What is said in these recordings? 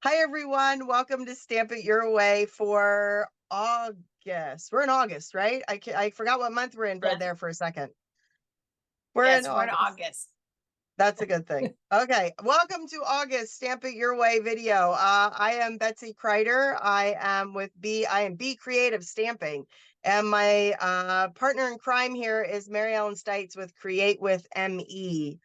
Hi, everyone. Welcome to Stamp It Your Way for August. We're in August, right? I forgot what month we're in Yes, there for a second. We're in yes, we're in August. August. That's a good thing. Okay. Welcome to August Stamp It Your Way video. I am Betsy Kreider. I am B Creative Stamping. And my partner in crime here is Mary Ellen Stites with Create with M.E.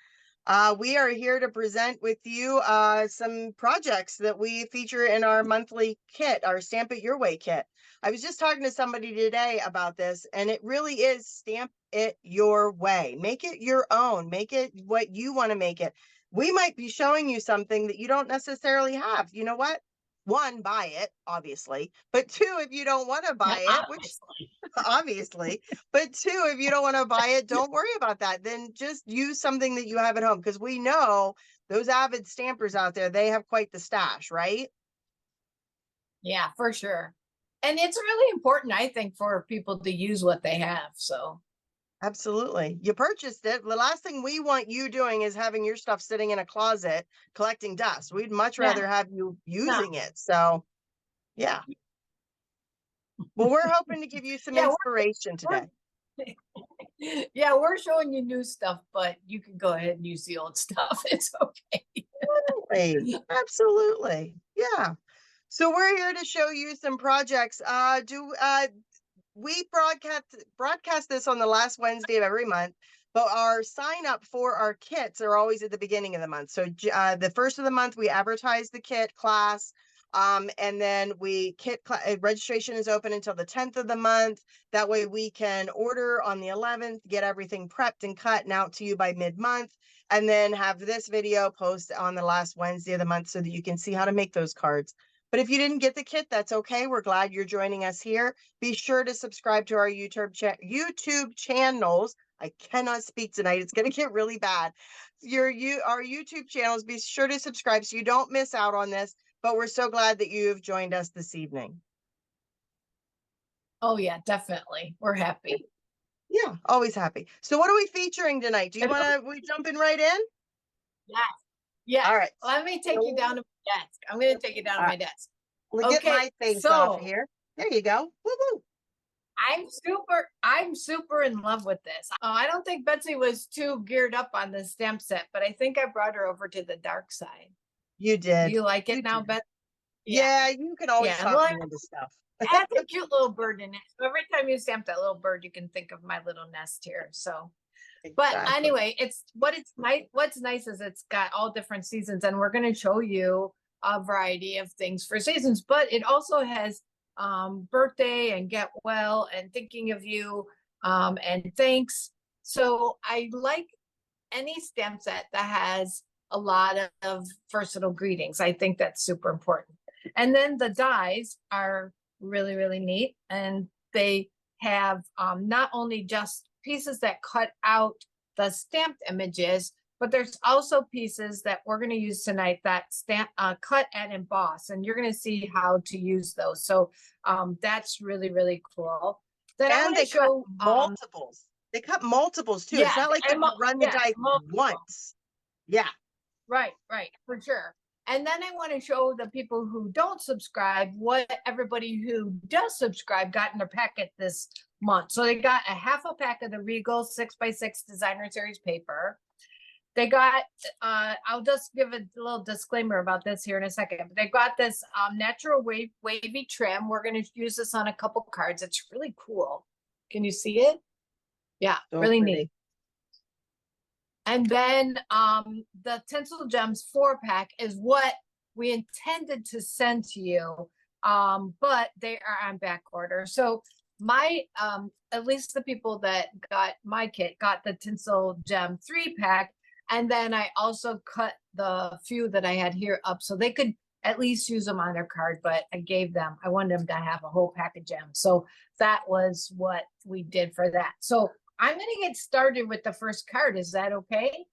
We are here to present with you some projects that we feature in our monthly kit, our Stamp It Your Way kit. I was just talking to somebody today about this, and it really is stamp it your way. Make it your own. Make it what you want to make it. We might be showing you something that you don't necessarily have. You know what? One, buy it, obviously. But two, if you don't want to Yeah, buy it, which obviously, but two, if you don't want to buy it, don't worry about that. Then just use something that you have at home, because we know those avid stampers out there, they have quite the stash, right? yeah, for sure. And it's really important, I think, for people to use what they have. So, Absolutely. You purchased it. The last thing we want you doing is having your stuff sitting in a closet collecting dust. We'd much yeah, rather have you no, using it. So, yeah. Well, we're hoping to give you some yeah, inspiration today. yeah, we're showing you new stuff, but you can go ahead and use the old stuff. It's okay. Absolutely. Absolutely. Yeah. So we're here to show you some projects. We broadcast this on the last Wednesday of every month, but our sign up for our kits are always at the beginning of the month. So the first of the month, we advertise the kit class. And then registration is open until the 10th of the month. That way we can order on the 11th, get everything prepped and cut and out to you by mid-month, and then have this video post on the last Wednesday of the month so that you can see how to make those cards. But if you didn't get the kit, that's okay. We're glad you're joining us here. Be sure to subscribe to our YouTube channels. I cannot speak tonight. It's going to get really bad. Our YouTube channels, be sure to subscribe so you don't miss out on this. But we're so glad that you have joined us this evening. Oh, yeah, definitely. We're happy. Yeah, always happy. So what are we featuring tonight? Do you want to, we jumping right in? Yeah, yeah. All right. Let me take you down to my desk. I'm going to take you down to my desk. We'll get my face off here. There you go. Woo-woo. I'm super in love with this. I don't think Betsy was too geared up on the stamp set, but I think I brought her over to the dark side. You did. Do you like it now, Betsy? Yeah, you can always talk me into stuff. It has a cute little bird in it. So every time you stamp that little bird, you can think of my little nest here. So, but anyway, what's nice is it's got all different seasons, and we're going to show you a variety of things for seasons, but it also has birthday and get well and thinking of you and thanks. So I like any stamp set that has a lot of versatile greetings. I think that's super important. And then the dies are really, really neat. And they have not only just pieces that cut out the stamped images, but there's also pieces that we're going to use tonight that cut and emboss, and you're going to see how to use those. So that's really, really cool. Then and they show multiples. They cut multiples too. Yeah, it's not like you run the dice once. Yeah. Right, for sure. And then I want to show the people who don't subscribe what everybody who does subscribe got in their packet this month. So they got a half a pack of the Regal 6x6 Designer Series paper. They got, I'll just give a little disclaimer about this here in a second, but they got this natural wavy trim. We're going to use this on a couple cards. It's really cool. Can you see it? Yeah, so really pretty. Neat. And then the Tinsel Gems 4-pack is what we intended to send to you, but they are on back order. So my, at least the people that got my kit got the Tinsel Gem 3-pack. And then I also cut the few that I had here up so they could at least use them on their card, but I wanted them to have a whole pack of gems. So that was what we did for that. So I'm going to get started with the first card. Is that okay?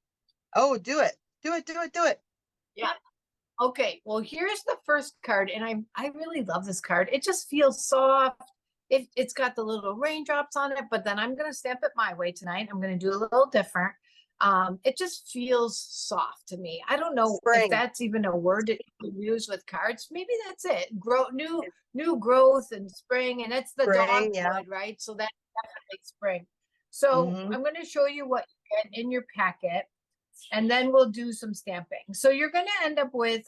Oh, do it. Do it. Yeah. Okay. Well, here's the first card. And I really love this card. It just feels soft. It's got the little raindrops on it, but then I'm going to stamp it my way tonight. I'm going to do a little different. It just feels soft to me. I don't know if Spring. that's even a word that you can use with cards. Maybe that's it. New growth and spring, and it's the Spring, yeah. dogwood, right? So that's definitely spring. So Mhm. I'm going to show you what you get in your packet, and then we'll do some stamping. So you're going to end up with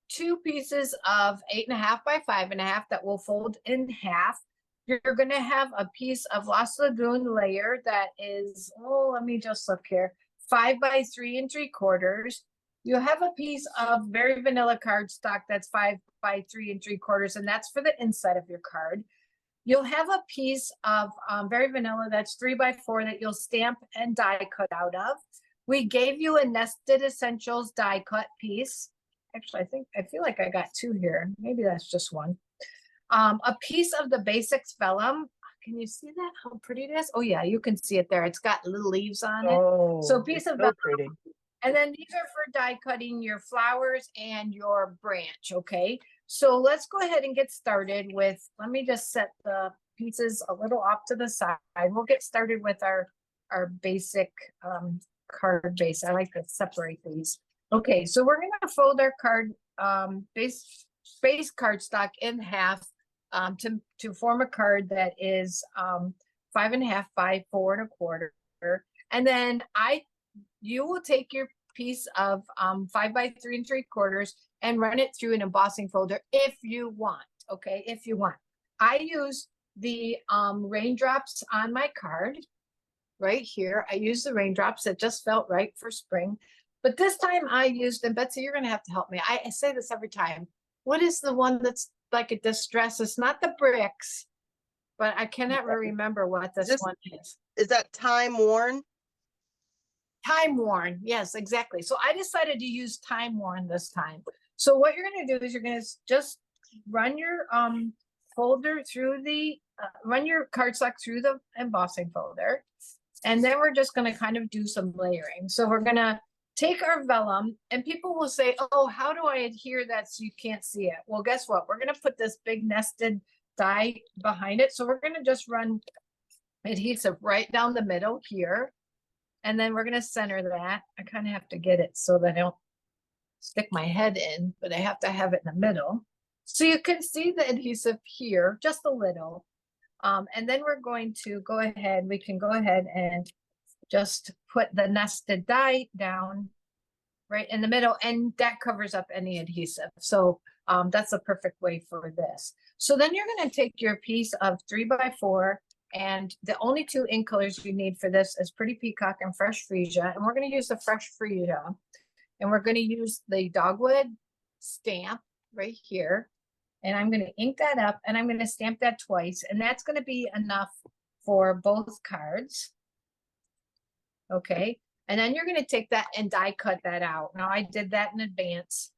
2 pieces of 8.5 by 5.5 that will fold in half. You're going to have a piece of Lost Lagoon layer that is, oh, let me just look here, 5 by 3 3/4. You have a piece of very vanilla cardstock that's 5 by 3 3/4, and that's for the inside of your card. You'll have a piece of very vanilla that's 3 by 4 that you'll stamp and die cut out of. We gave you a Nested Essentials die cut piece. Actually, I feel like I got 2 here. Maybe that's just 1. A piece of the Basics vellum. Can you see that? How pretty it is? Oh yeah, you can see it there. It's got little leaves on it. So a piece It's of so vellum. pretty. And then these are for die cutting your flowers and your branch, okay? So let's go ahead and get started with, let me just set the pieces a little off to the side. We'll get started with our basic card base. I like to separate these. Okay, so we're gonna fold our card base cardstock in half to form a card that is 5.5 by 4 1/4. And then you will take your piece of 5 by 3 3/4 and run it through an embossing folder if you want. Okay, if you want. I use the raindrops on my card right here. I use the raindrops. It just felt right for spring. But this time I used, and Betsy, you're going to have to help me. I say this every time. What is the one that's like a distress? It's not the bricks, but I cannot remember what this one is. Is that Time Worn? Time Worn. Yes, exactly. So I decided to use Time Worn this time. So what you're going to do is you're going to just run your folder through the, run your cardstock through the embossing folder. And then we're just going to kind of do some layering. So we're going to take our vellum, and people will say, oh, how do I adhere that so you can't see it? Well, guess what? We're going to put this big nested die behind it. So we're going to just run adhesive right down the middle here. And then we're going to center that. I kind of have to get it so that I don't stick my head in, but I have to have it in the middle. So you can see the adhesive here, just a little. And then we're going to go ahead, we can go ahead and just put the nested die down right in the middle, and that covers up any adhesive. So that's a perfect way for this. So then you're going to take your piece of 3 by 4, and the only 2 ink colors you need for this is Pretty Peacock and Fresh Freesia. And we're going to use the Fresh Freesia, and we're going to use the dogwood stamp right here. And I'm going to ink that up, and I'm going to stamp that twice, and that's going to be enough for both cards. Okay, and then you're going to take that and die cut that out. Now I did that in advance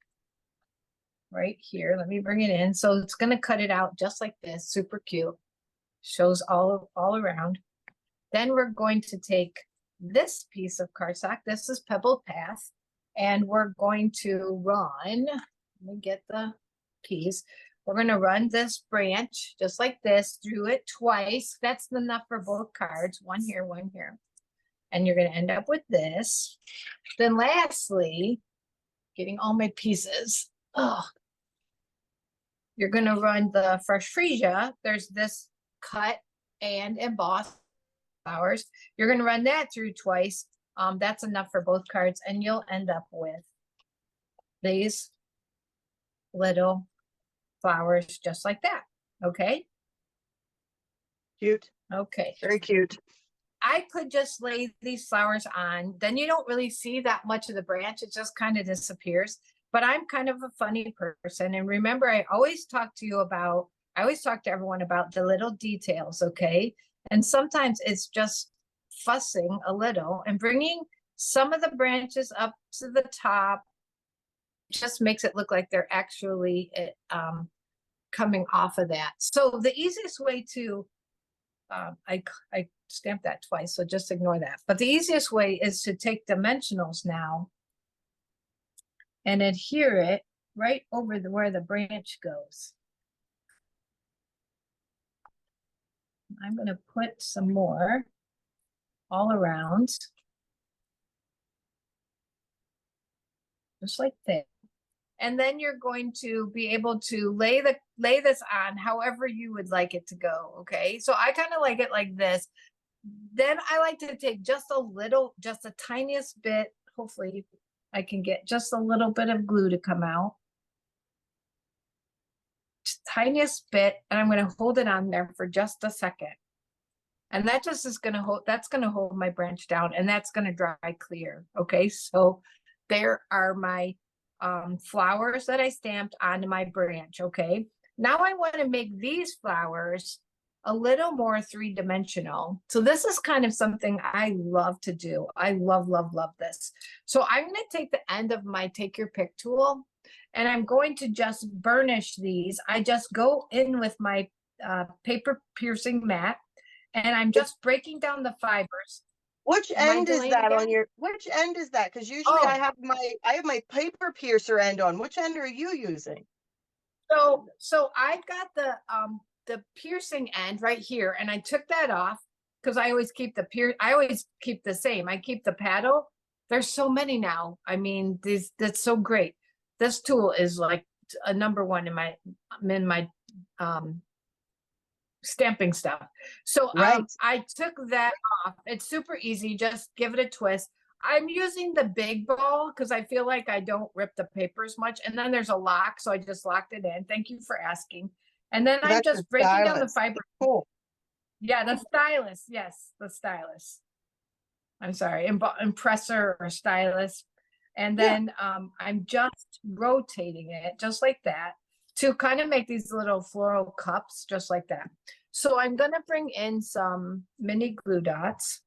right here. Let me bring it in. So it's going to cut it out just like this. Super cute. Shows all around. Then we're going to take this piece of cardstock. This is Pebble Path, and we're going to run. Let me get the piece. We're going to run this branch just like this through it twice. That's enough for both cards. One here, one here. And you're going to end up with this. Then lastly, getting all my pieces. Oh, you're going to run the Fresh Freesia. There's this cut and embossed flowers. You're going to run that through twice. That's enough for both cards, and you'll end up with these little flowers just like that. Okay. Cute. Okay. Very cute. I could just lay these flowers on, then you don't really see that much of the branch. It just kind of disappears. But I'm kind of a funny person. And remember, I always talk to everyone about the little details, okay? And sometimes it's just fussing a little and bringing some of the branches up to the top. Just makes it look like they're actually coming off of that. So the easiest way to, I stamped that twice, so just ignore that. But the easiest way is to take dimensionals now and adhere it right over where the branch goes. I'm going to put some more all around. just like that. And then you're going to be able to lay this on however you would like it to go. Okay. So I kind of like it like this. Then I like to take just the tiniest bit. Hopefully I can get just a little bit of glue to come out. Just tiniest bit. And I'm going to hold it on there for just a second. And that just is going to hold, that's going to hold my branch down, and that's going to dry clear. Okay. So there are my flowers that I stamped onto my branch. Okay. Now I want to make these flowers a little more three-dimensional. So this is kind of something I love to do. I love, love, love this. So I'm going to take the end of my take your pick tool, and I'm going to just burnish these. I just go in with my paper piercing mat, and I'm just breaking down the fibers. Which end is that on your, which end is that? Because usually I have my paper piercer end on. Which end are you using? So I've got the piercing end right here, and I took that off because I always keep I always keep the same. I keep the paddle. There's so many now. I mean, that's so great. This tool is like a number one in my stamping stuff. So I took that off. It's super easy. Just give it a twist. I'm using the big ball because I feel like I don't rip the papers much. And then there's a lock, so I just locked it in. Thank you for asking. And then I'm just breaking down the fiber. Cool. Yeah, the stylus. Yes, the stylus. I'm sorry, impressor or stylus. And then I'm just rotating it just like that to kind of make these little floral cups just like that. So I'm going to bring in some mini glue dots.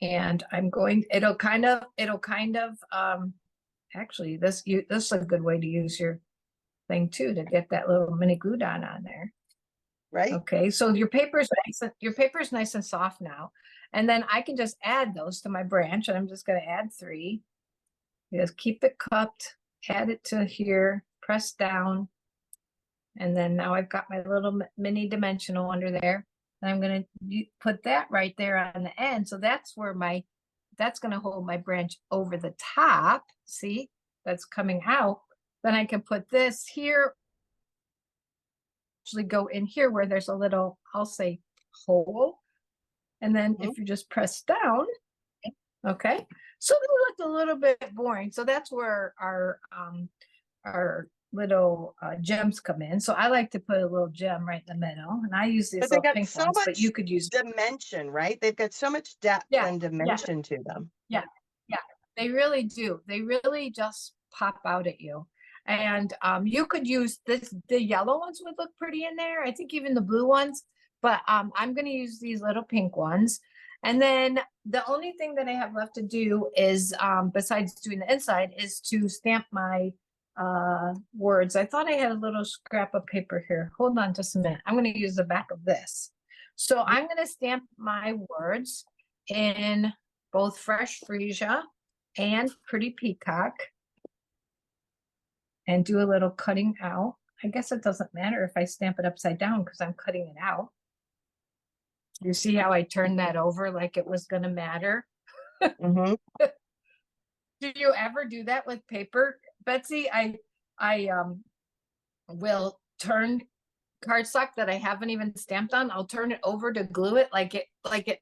And I'm going, it'll kind of, actually this is a good way to use your thing too, to get that little mini glue dot on there. Right. Okay. So your paper's nice and soft now. And then I can just add those to my branch, and I'm just going to add 3. Just keep it cupped, add it to here, press down. And then now I've got my little mini dimensional under there. And I'm going to put that right there on the end. So that's where that's going to hold my branch over the top. See, that's coming out. Then I can put this here, actually go in here where there's a little, I'll say, hole. And then if you just press down, okay. So it looked a little bit boring. So that's where our little gems come in. So I like to put a little gem right in the middle, and I use these little pink ones, but you could use dimension, right? They've got so much depth and dimension to them. Yeah, they really do. They really just pop out at you. And you could use the yellow ones would look pretty in there. I think even the blue ones, but I'm going to use these little pink ones. And then the only thing that I have left to do is, besides doing the inside, is to stamp my words. I thought I had a little scrap of paper here. Hold on just a minute. I'm going to use the back of this. So I'm going to stamp my words in both Fresh Freesia and Pretty Peacock, and do a little cutting out. I guess it doesn't matter if I stamp it upside down because I'm cutting it out. You see how I turned that over like it was going to matter? Do you ever do that with paper, Betsy? I will turn cardstock that I haven't even stamped on. I'll turn it over to glue it like it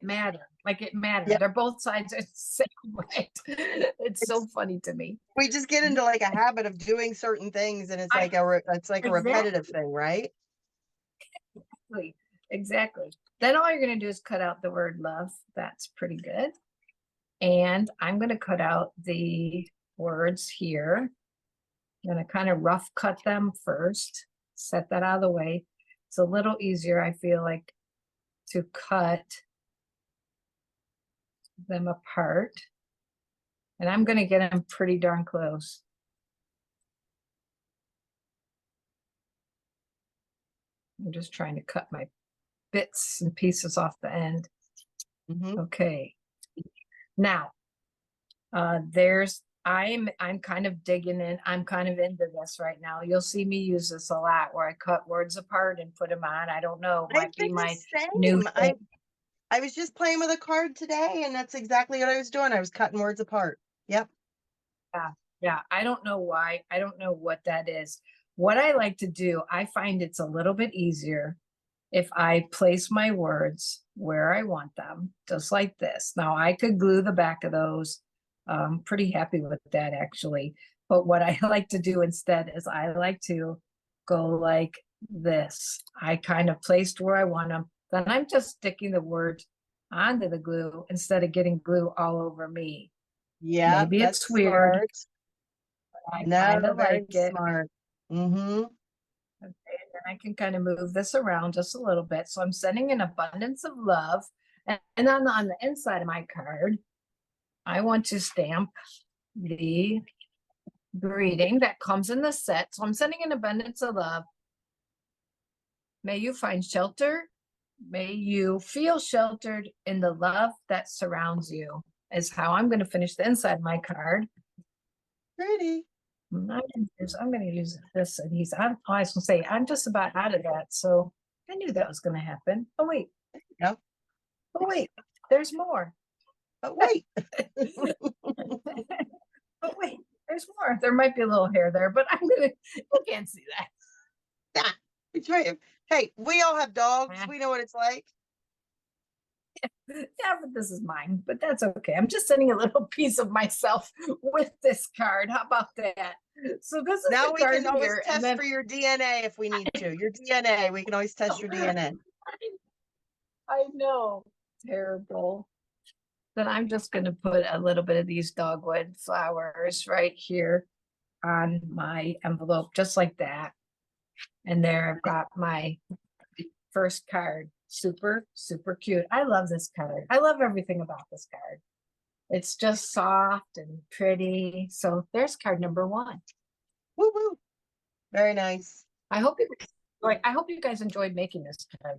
mattered. Yep. They're both sides are the same way. It's so funny to me. We just get into like a habit of doing certain things, and it's like a repetitive thing, right? Exactly. Then all you're going to do is cut out the word love. That's pretty good. And I'm going to cut out the words here. I'm going to kind of rough cut them first. Set that out of the way. It's a little easier, I feel like, to cut them apart. And I'm going to get them pretty darn close. I'm just trying to cut my bits and pieces off the end. Okay. Now, I'm kind of digging in. I'm kind of into this right now. You'll see me use this a lot, where I cut words apart and put them on. I don't know. It might be my new thing. I was just playing with a card today, and that's exactly what I was doing. I was cutting words apart. Yep. Yeah, I don't know why. I don't know what that is. What I like to do, I find it's a little bit easier if I place my words where I want them, just like this. Now I could glue the back of those. Pretty happy with that actually. But what I like to do instead is I like to go like this. I kind of placed where I want them. Then I'm just sticking the word onto the glue instead of getting glue all over me. Yeah, Maybe that's it's weird. smart. I No, kind of very like it. smart. Mm-hmm. Okay, and then I can kind of move this around just a little bit. So I'm sending an abundance of love. And then on the inside of my card, I want to stamp the greeting that comes in the set. So I'm sending an abundance of love. May you find shelter. May you feel sheltered in the love that surrounds you, is how I'm going to finish the inside of my card. Pretty. I'm gonna use this adhesive. I was gonna say, I'm just about out of that, so I knew that was gonna happen. Oh, wait. Yep. Oh, wait, there's more. But wait. But wait, there's more. There might be a little hair there, but you can't see that. Yeah. It's right. Hey, we all have dogs. Eh. We know what it's like. Yeah, but this is mine, but that's okay. I'm just sending a little piece of myself with this card. How about that? So this is Now the we card can always here, and test then for your DNA if we need to. Your DNA, we can always test your DNA. I know, terrible. Then I'm just going to put a little bit of these dogwood flowers right here on my envelope, just like that. And there I've got my first card. Super, super cute. I love this card. I love everything about this card. It's just soft and pretty. So there's card number 1. Woo woo. Very nice. I hope you guys enjoyed making this card.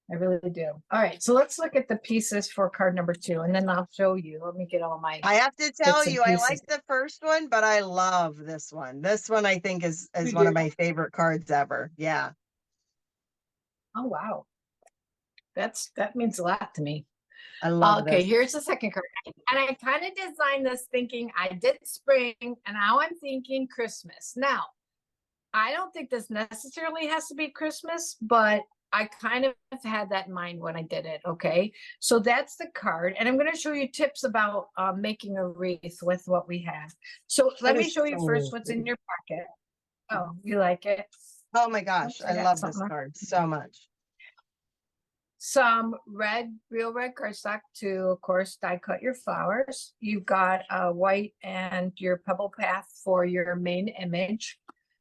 I really do. All right, so let's look at the pieces for card number 2, and then I'll show you. Let me get all my I have to tell bits and you, I pieces. like the first one, but I love this one. This one I think is You one do? of my favorite cards ever. Yeah. Oh, wow. That means a lot to me. I love Okay, this. here's the second card. And I kind of designed this thinking I did spring, and now I'm thinking Christmas. Now, I don't think this necessarily has to be Christmas, but I kind of had that in mind when I did it. Okay, so that's the card, and I'm going to show you tips about making a wreath with what we have. So let That me is show you first so what's pretty. in your pocket. Oh, you like it? Oh my gosh, Oops, I I got love this something. card so much. Some real red cardstock to, of course, die cut your flowers. You've got white and your pebble path for your main image.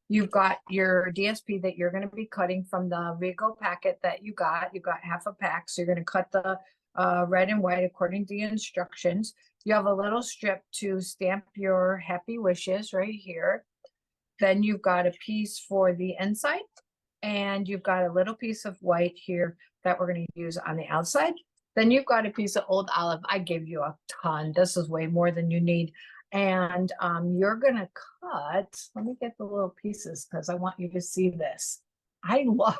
You've got your DSP that you're going to be cutting from the Regal packet that you got. You got half a pack, so you're going to cut the red and white according to the instructions. You have a little strip to stamp your happy wishes right here. Then you've got a piece for the inside, and you've got a little piece of white here that we're going to use on the outside. Then you've got a piece of old olive. I gave you a ton. This is way more than you need. And you're going to cut, let me get the little pieces because I want you to see this. I love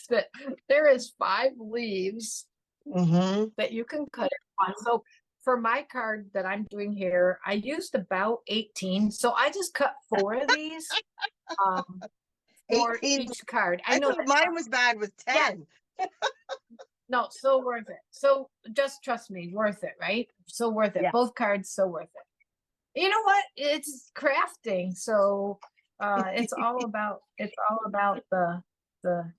that there is 5 leaves that you can cut it on. So for my card that I'm doing here, I used about 18. So I just cut 4 of these for 18. each card. I know thought that mine was bad with Yeah. 10. No, so worth it. So just trust me, worth it, right? So worth it. Yeah. Both cards, so worth it. You know what? It's crafting. So it's all about the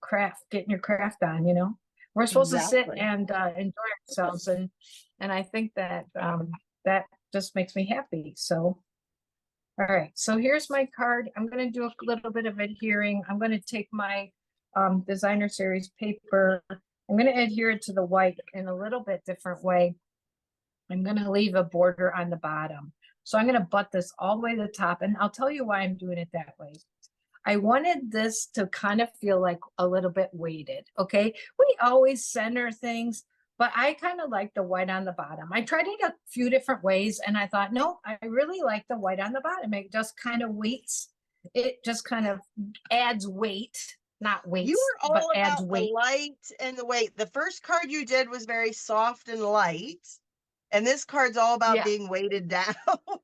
craft, getting your craft on, you know. We're supposed to sit Exactly. and enjoy ourselves, and I think that that just makes me happy. So all right, so here's my card. I'm going to do a little bit of adhering. I'm going to take my designer series paper. I'm going to adhere it to the white in a little bit different way. I'm going to leave a border on the bottom. So I'm going to butt this all the way to the top, and I'll tell you why I'm doing it that way. I wanted this to kind of feel like a little bit weighted, okay? We always center things, but I kind of like the white on the bottom. I tried it a few different ways, and I thought, no, I really like the white on the bottom. It just kind of weights. It just kind of adds weight, not weights, You were but all adds about the weight. light and the weight. The first card you did was very soft and light. And this card's all about Yeah. being weighted down.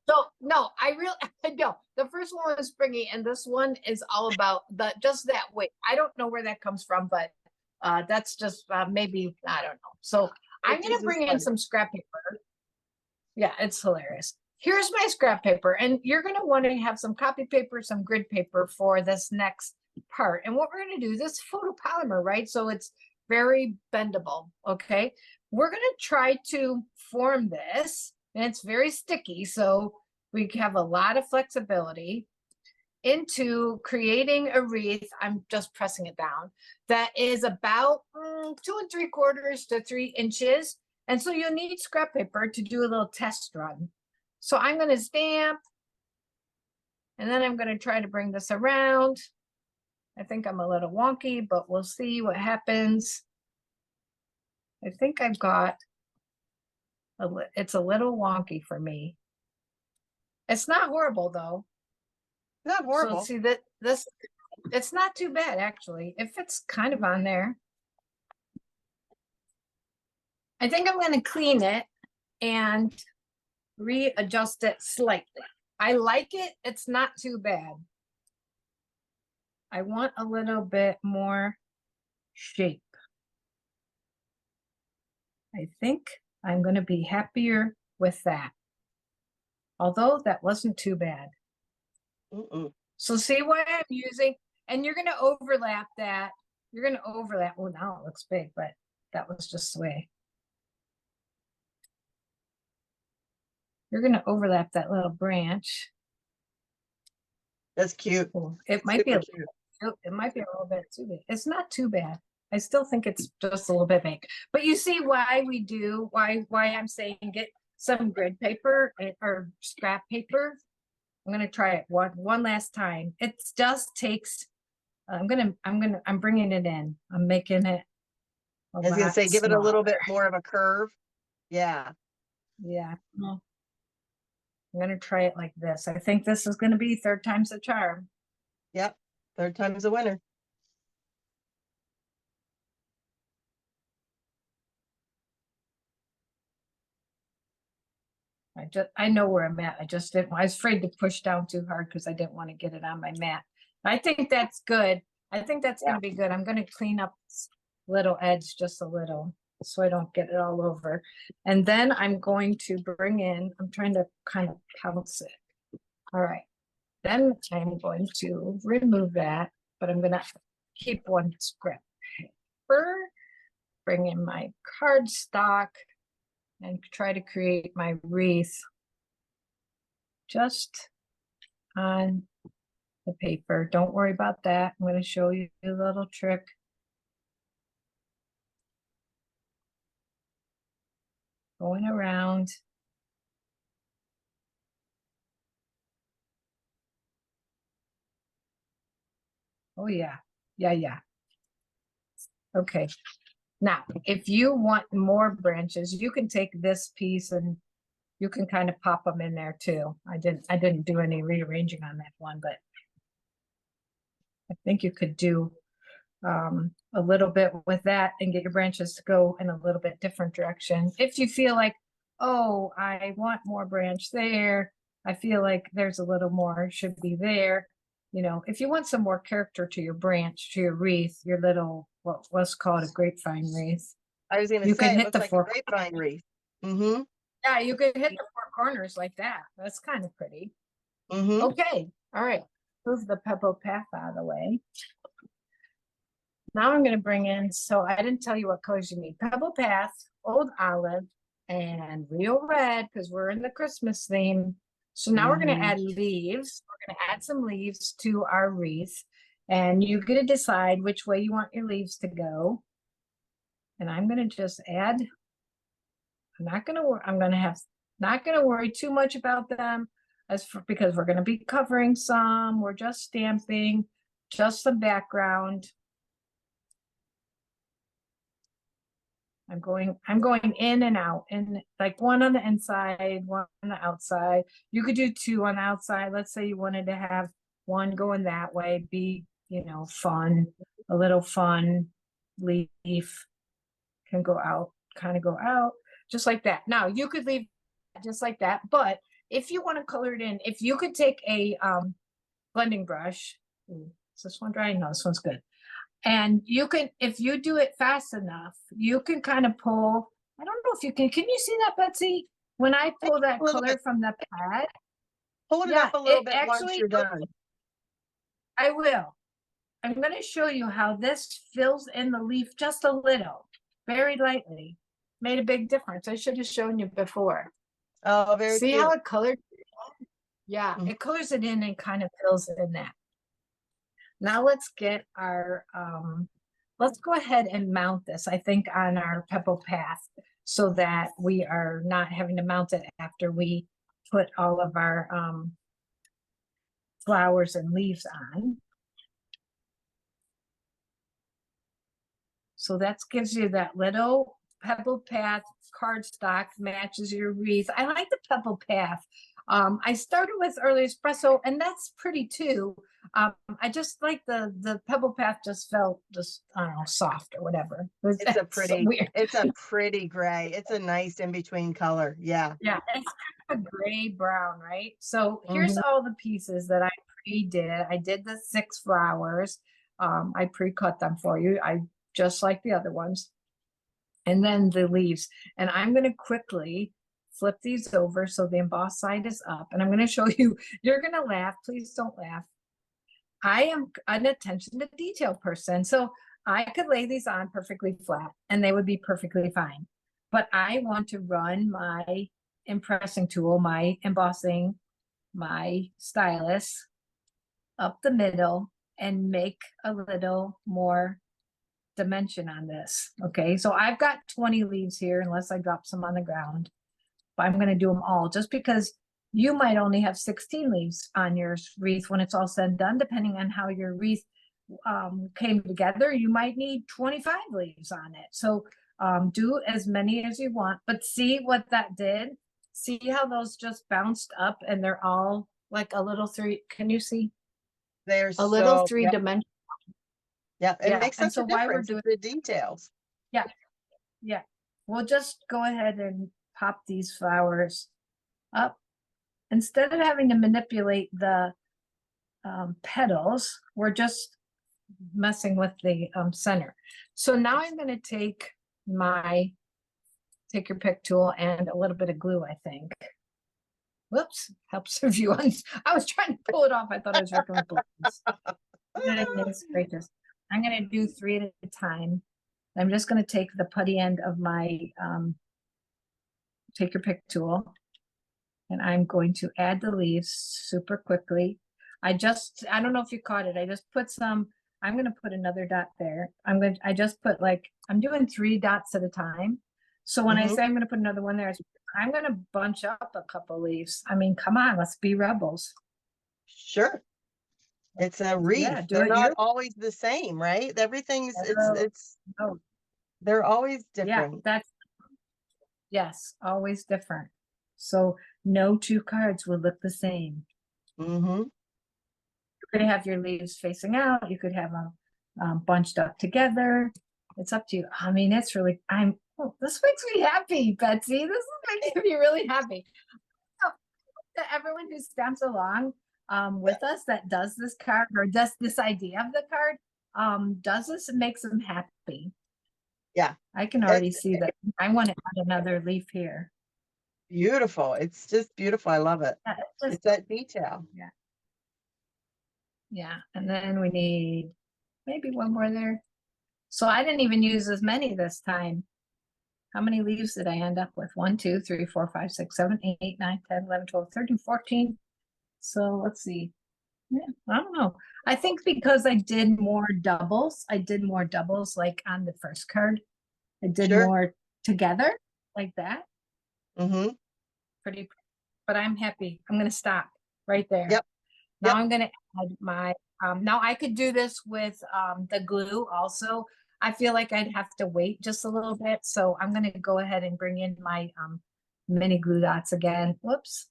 So no, I really no. The first one was springy, and this one is all about just that weight. I don't know where that comes from, but that's just maybe I don't know. So I'm gonna bring in some scrap paper. Yeah, it's hilarious. Here's my scrap paper, and you're gonna want to have some copy paper, some grid paper for this next part. And what we're gonna do, this photopolymer, right? So it's very bendable. Okay, we're gonna try to form this, and it's very sticky, so we have a lot of flexibility into creating a wreath. I'm just pressing it down. That is about 2 3/4 to 3 inches. And so you'll need scrap paper to do a little test run. So I'm going to stamp, and then I'm going to try to bring this around. I think I'm a little wonky, but we'll see what happens. I think I've got, it's a little wonky for me. It's not horrible though. Not horrible. So see that this, it's not too bad actually. It fits kind of on there. I think I'm going to clean it and readjust it slightly. I like it. It's not too bad. I want a little bit more shape. I think I'm going to be happier with that. Although that wasn't too bad. So see what I'm using, and you're going to overlap that. You're going to overlap. Oh, now it looks big, but that was just the way. You're going to overlap that little branch. That's cute. It might be it might be a little bit too big. It's not too bad. I still think it's just a little bit big. But you see why we do, why I'm saying get some grid paper or scrap paper. I'm going to try it one last time. It just takes, I'm bringing it in. I'm making it. I was going to say, give it a little bit more of a curve. Yeah. Yeah. I'm going to try it like this. I think this is going to be 3rd time's the charm. Yep. 3rd time's a winner. I know where I'm at. I was afraid to push down too hard because I didn't want to get it on my mat. I think that's good. I think that's going to be good. I'm going to clean up this little edge just a little so I don't get it all over. And then I'm going to bring in, I'm trying to kind of pounce it. All right. Then I'm going to remove that, but I'm going to keep one scrap paper, bring in my cardstock, and try to create my wreath just on the paper. Don't worry about that. I'm going to show you a little trick. Going around. Oh yeah, yeah. Okay. Now, if you want more branches, you can take this piece and you can kind of pop them in there too. I didn't do any rearranging on that one, but I think you could do a little bit with that and get your branches to go in a little bit different direction. If you feel like, oh, I want more branch there, I feel like there's a little more should be there. You know, if you want some more character to your branch, to your wreath, your little, what's called a grapevine wreath. I was going to say, it looks like a grapevine wreath. Mm-hmm. Yeah, you could hit the 4 corners like that. That's kind of pretty. Mm-hmm. Okay, all right. Move the pebble path out of the way. Now I'm going to bring in, so I didn't tell you what colors you need. Pebble path, old olive, and real red, because we're in the Christmas theme. So now we're going to add leaves. We're going to add some leaves to our wreath. And you're going to decide which way you want your leaves to go. And I'm going to just add, I'm not going to worry too much about them because we're going to be covering some. We're just stamping, just some background. I'm going in and out, and like one on the inside, one on the outside. You could do 2 on the outside. Let's say you wanted to have one going that way, be, you know, fun, a little fun leaf can go out, kind of go out. just like that. Now you could leave just like that, but if you want to color it in, if you could take a blending brush, is this one dry? No, this one's good. And you can, if you do it fast enough, you can kind of pull, I don't know if you can you see that, Betsy? When I pull that A little color bit. from the pad, Pull it yeah, up a little it bit once actually, you're done. I will. I'm going to show you how this fills in the leaf just a little, very lightly. Made a big difference. I should have shown you before. Oh, very See cute. how it colored? Yeah, Mhm. it colors it in and kind of fills it in that. Now let's get our, let's go ahead and mount this, I think, on our pebble path so that we are not having to mount it after we put all of our flowers and leaves on. So that gives you that little pebble path cardstock, matches your wreath. I like the pebble path. I started with early espresso, and that's pretty too. I just like the pebble path just felt just, I don't know, soft or whatever. It's a So pretty, weird. it's a pretty gray. It's a nice in-between color. Yeah. Yeah, it's kind of a gray brown, right? So here's Mhm. all the pieces that I pre-did. I did the 6 flowers. I pre-cut them for you. I just like the other ones. And then the leaves. And I'm going to quickly flip these over so the embossed side is up. And I'm going to show you, you're going to laugh. Please don't laugh. I am an attention to detail person. So I could lay these on perfectly flat and they would be perfectly fine. But I want to run my impressing tool, my embossing, my stylus up the middle and make a little more dimension on this. Okay, so I've got 20 leaves here unless I drop some on the ground, but I'm going to do them all just because you might only have 16 leaves on your wreath when it's all said and done, depending on how your wreath came together. You might need 25 leaves on it. So do as many as you want, but see what that did. See how those just bounced up and they're all like a little three. Can you see? They're A little so, yeah, three-dimensional. yeah. It Yeah. makes And such so a why we're difference. doing, The details. yeah, yeah. We'll just go ahead and pop these flowers up. Instead of having to manipulate the petals, we're just messing with the center. So now I'm going to take take your pick tool and a little bit of glue, I think. Whoops, helps if you, I was trying to pull it off. I thought I was working with balloons. Goodness gracious. I'm going to do 3 at a time. I'm just going to take the putty end of my take your pick tool and I'm going to add the leaves super quickly. I don't know if you caught it. I just put some, I'm going to put another dot there. I just put like, I'm doing 3 dots at a time. So when I Mhm. say I'm going to put another one there, I'm going to bunch up a couple leaves. I mean, come on, let's be rebels. Sure. It's a wreath. Yeah, do They're it. not always the same, right? Everything's, Oh, they're always yeah, different. yes, always different. So no 2 cards will look the same. Mm-hmm. You could have your leaves facing out. You could have them bunched up together. It's up to you. I mean, it's really, this makes me happy, Betsy. This is making me really happy. So, to everyone who stamps along with us that does this card or does this idea of the card, does this, it makes them happy. Yeah. I can already see that. I want to add another leaf here. Beautiful. It's just beautiful. I love it. Yeah, It's that detail. yeah. And then we need maybe one more there. So I didn't even use as many this time. How many leaves did I end up with? 1, 2, 3, 4, 5, 6, 7, 8, 9, 10, 11, 12, 13, 14. So let's see. Yeah, I don't know. I think because I did more doubles like on the first card. I did Sure. more together like that. Mm-hmm. Pretty, but I'm happy. I'm going to stop right there. Yep. Now Yep. I'm going to add my, now I could do this with the glue also. I feel like I'd have to wait just a little bit. So I'm going to go ahead and bring in my mini glue dots again. Whoops.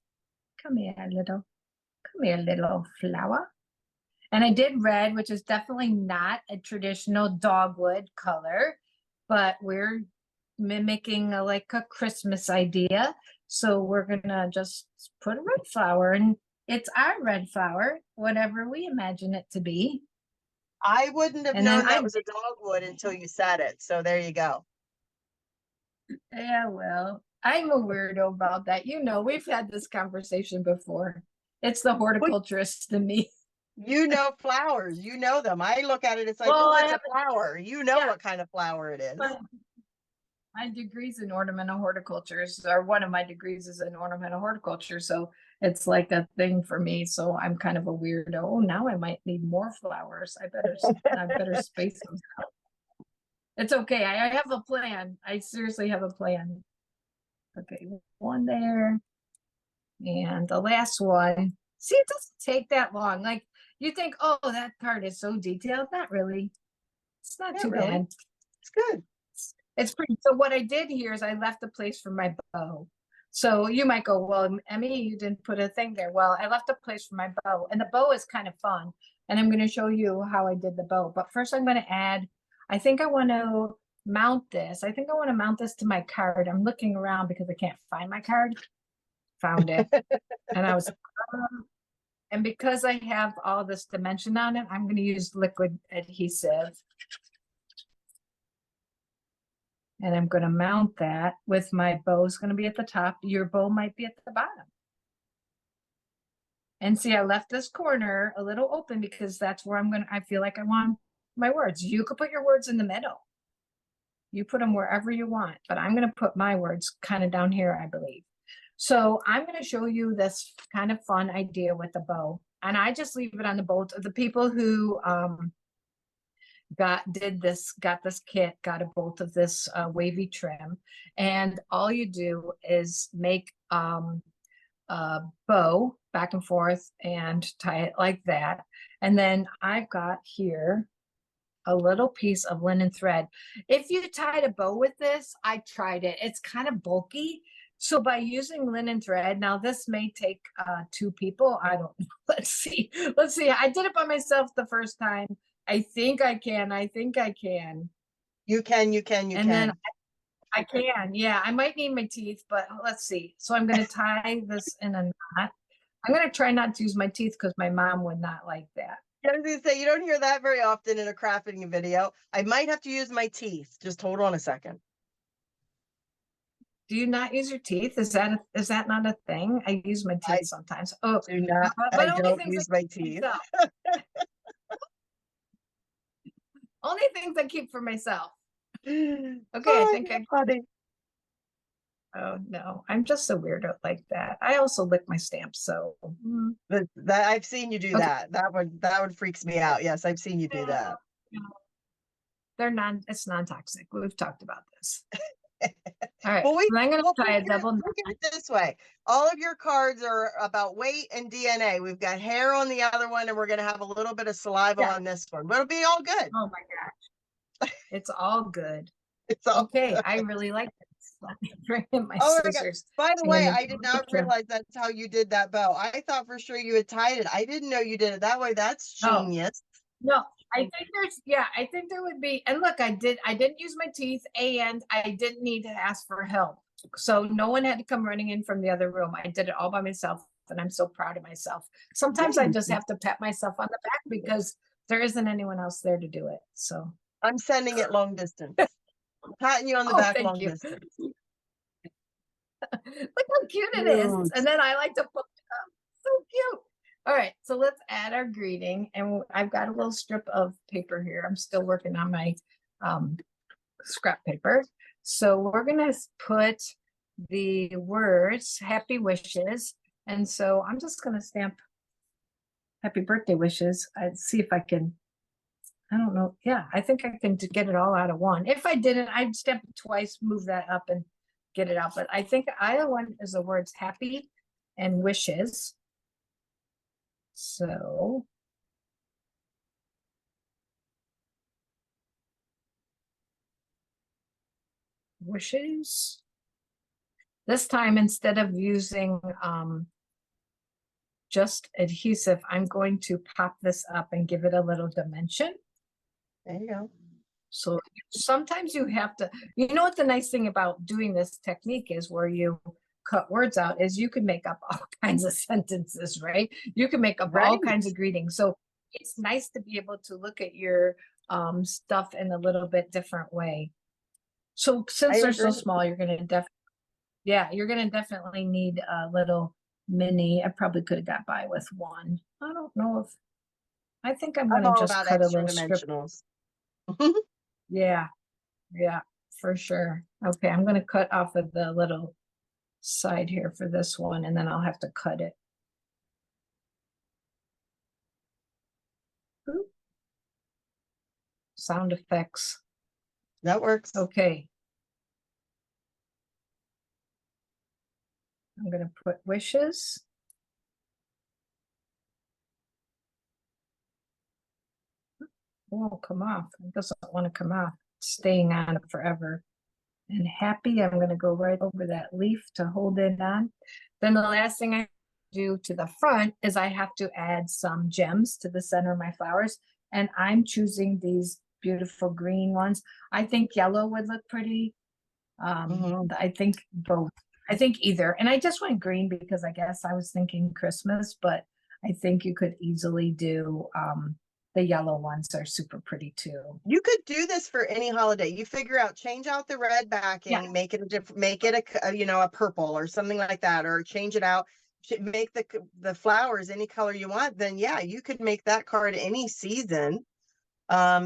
Come here, little flower. And I did red, which is definitely not a traditional dogwood color, but we're mimicking like a Christmas idea. So we're gonna just put a red flower, and it's our red flower, whatever we imagine it to be. I wouldn't have And then known that was a dogwood until you said it. So there you go. Yeah, well, I'm a weirdo about that. You know, we've had this conversation before. It's the horticulturist in me. You know flowers, you know them. I look at it, it's like, Well, oh, I it's a have flower. You know yeah. what kind of flower it is. My degree's in ornamental horticulture, or one of my degrees is in ornamental horticulture. So it's like a thing for me. So I'm kind of a weirdo. Oh, now I might need more flowers. I better space them out. It's okay. I have a plan. I seriously have a plan. Okay, one there. And the last one. See, it doesn't take that long. Like you think, oh, that card is so detailed. Not really. It's not too bad. It's good. It's pretty. So what I did here is I left a place for my bow. So you might go, well, Emmy, you didn't put a thing there. Well, I left a place for my bow, and the bow is kind of fun. And I'm going to show you how I did the bow. But first I'm going to add, I think I want to mount this. I think I want to mount this to my card. I'm looking around because I can't find my card. Found it. And I was, and because I have all this dimension on it, I'm going to use liquid adhesive. And I'm going to mount that with my bow's going to be at the top. Your bow might be at the bottom. And see, I left this corner a little open because that's where I feel like I want my words. You could put your words in the middle. You put them wherever you want, but I'm going to put my words kind of down here, I believe. So I'm going to show you this kind of fun idea with the bow. And I just leave it on the bow. The people who, got this kit, got a bolt of this wavy trim, and all you do is make a bow back and forth and tie it like that. And then I've got here a little piece of linen thread. If you tied a bow with this, I tried it, it's kind of bulky. So by using linen thread, now this may take 2 people, I don't know. Let's see. I did it by myself the first time. I think I can. You can. And then I can. Yeah, I might need my teeth, but let's see. So I'm going to tie this in a knot. I'm going to try not to use my teeth because my mom would not like that. I was going to say, you don't hear that very often in a crafting video. I might have to use my teeth. Just hold on a second. Do you not use your teeth? Is that not a thing? I use my teeth sometimes. Oh, do not. But I don't use my teeth. Only things I keep for myself. Okay, oh, I think funny. Oh no, I'm just a weirdo like that. I also lick my stamps, so that I've seen you do that. That one freaks me out. Yes, I've seen you do that. It's non-toxic. We've talked about this. All right, well, I'm going to tie a double. Look at it this way. All of your cards are about weight and DNA. We've got hair on the other one, and we're going to have a little bit of saliva on this one. But it'll be all good. Oh my gosh. It's all good. It's all okay. Good. I really like this. Let me bring in my scissors. By the way, I did not realize that's how you did that bow. I thought for sure you had tied it. I didn't know you did it that way. That's genius. No, I think there would be, and look, I didn't use my teeth, and I didn't need to ask for help. So no one had to come running in from the other room. I did it all by myself, and I'm so proud of myself. Sometimes I just have to pat myself on the back because there isn't anyone else there to do it. So I'm sending it long distance. I'm patting you on the back long distance. Look how cute it is. And then I like to put it up. So cute. All right, so let's add our greeting, and I've got a little strip of paper here. I'm still working on my scrap paper. So we're gonna put the words happy wishes, and so I'm just gonna stamp happy birthday wishes. I'd see if I can, I don't know. Yeah, I think I can get it all out of one. If I didn't, I'd stamp it twice, move that up and get it out. But I think either one is the words happy and wishes. So wishes. This time, instead of using just adhesive, I'm going to pop this up and give it a little dimension. There you go. So sometimes you have to, you know what the nice thing about doing this technique is where you cut words out is you can make up all kinds of sentences, right? You can make up all Right. kinds of greetings. So it's nice to be able to look at your stuff in a little bit different way. So since I they're so agree. small, you're gonna you're gonna definitely need a little mini. I probably could have got by with one. I don't know if I think I'm I'm gonna all just about cut a extra little strip. dimensionals. Yeah, yeah, for sure. Okay, I'm gonna cut off of the little side here for this one, and then I'll have to cut it. Oop. Sound effects. That works. Okay. I'm gonna put wishes. Won't come off. It doesn't want to come off. It's staying on forever. And happy, I'm gonna go right over that leaf to hold it on. Then the last thing I do to the front is I have to add some gems to the center of my flowers. And I'm choosing these beautiful green ones. I think yellow would look pretty. I think both. I think either. And I just went green because I guess I was thinking Christmas, but I think you could easily do the yellow ones are super pretty too. You could do this for any holiday. You figure out, change out the red backing, Yeah. make it a different, make it a purple or something like that, or change it out, make the flowers any color you want. Then yeah, you could make that card any season,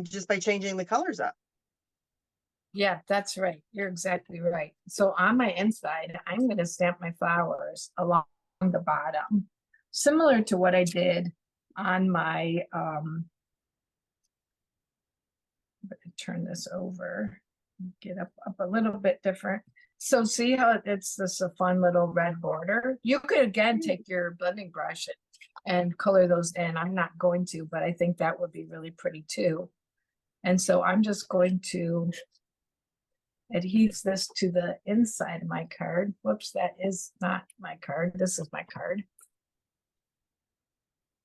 just by changing the colors up. Yeah, that's right. You're exactly right. So on my inside, I'm going to stamp my flowers along the bottom, similar to what I did on my, I'm going to turn this over, get up a little bit different. So see how it's this a fun little red border? You could again take your blending brush and color those in. I'm not going to, but I think that would be really pretty too. And so I'm just going to adheres this to the inside of my card. Whoops, that is not my card. This is my card.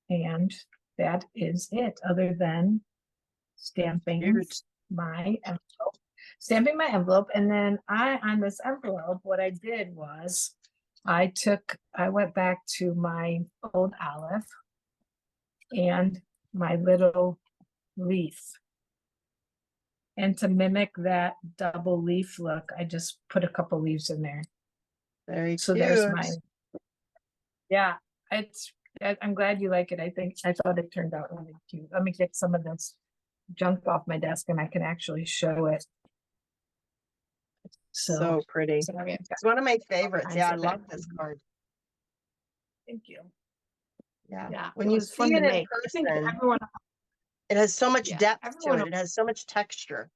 And that is it, other than stamping my envelope. Stamping my envelope. And then on this envelope, what I did was I went back to my old olive and my little leaf. And to mimic that double leaf look, I just put a couple leaves in there. Very So cute. there's my, yeah, I'm glad you like it. I thought it turned out really cute. Let me get some of this junk off my desk and I can actually show it. So pretty. Sorry, It's one of my favorites. Yeah, I of love it. this card. Thank you. Yeah. Yeah, When it you was see fun to it in make. I think person, everyone, it has so much Yeah, depth to everyone- it. It has so much texture.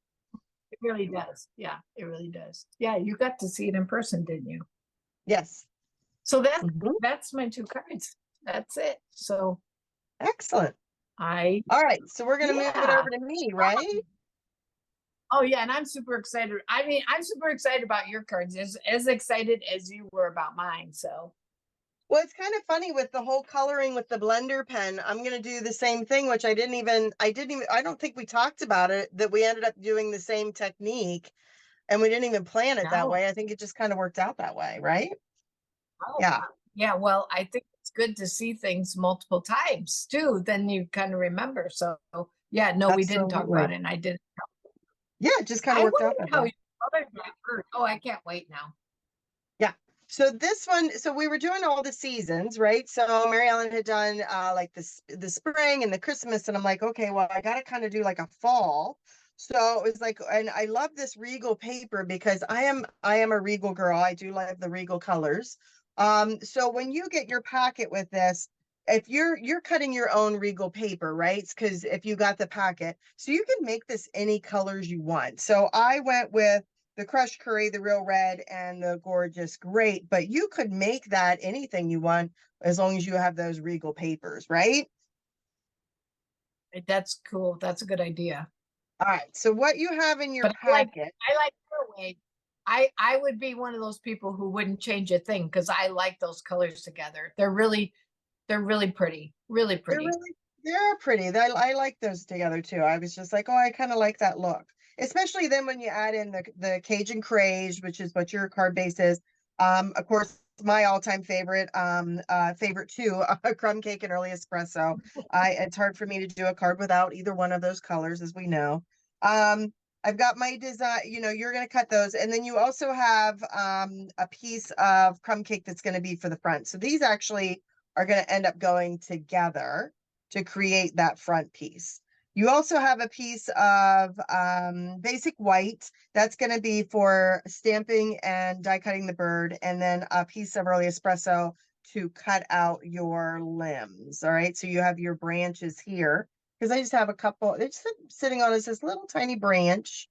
it really does. Yeah, it really does. Yeah, you got to see it in person, didn't you? Yes. So Mhm. that's my two cards. That's it. So Excellent. I, All right. So we're going to move it Yeah. over to me, right? oh yeah, and I'm super excited. I mean, I'm super excited about your cards, as excited as you were about mine. So Well, it's kind of funny with the whole coloring with the blender pen. I'm going to do the same thing, which I don't think we talked about it, that we ended up doing the same technique and we didn't even plan it that No. way. I think it just kind of worked out that way, right? Oh, Yeah. yeah, well, I think it's good to see things multiple times too. Then you kind of remember. So yeah, no, we didn't talk Absolutely. about it, and I didn't. Yeah, it just kind I of worked out wonder that how way. you colored that bird. Oh, I can't wait now. Yeah. So this one, so we were doing all the seasons, right? So Mary Ellen had done like the spring and the Christmas, and I'm like, okay, well, I gotta kind of do like a fall. So it was like, and I love this regal paper because I am a regal girl. I do love the regal colors. So when you get your packet with this, if you're cutting your own regal paper, right? Because if you got the packet, so you can make this any colors you want. So I went with the crushed curry, the real red, and the gorgeous grape, but you could make that anything you want as long as you have those regal papers, right? That's cool. That's a good idea. All right. So what you have in your But I like packet, your way. I would be one of those people who wouldn't change a thing because I like those colors together. They're really pretty. Really pretty. they're pretty. I like those together too. I was just like, oh, I kind of like that look. especially then when you add in the Cajun Craze, which is what your card base is. Of course, my all-time favorite, favorite too, crumb cake and early espresso. It's hard for me to do a card without either one of those colors, as we know. I've got my design, you know, you're going to cut those. And then you also have a piece of crumb cake that's going to be for the front. So these actually are going to end up going together to create that front piece. You also have a piece of basic white that's going to be for stamping and die cutting the bird, and then a piece of early espresso to cut out your limbs. All right, so you have your branches here, because I just have a couple, they're just sitting on this little tiny branch,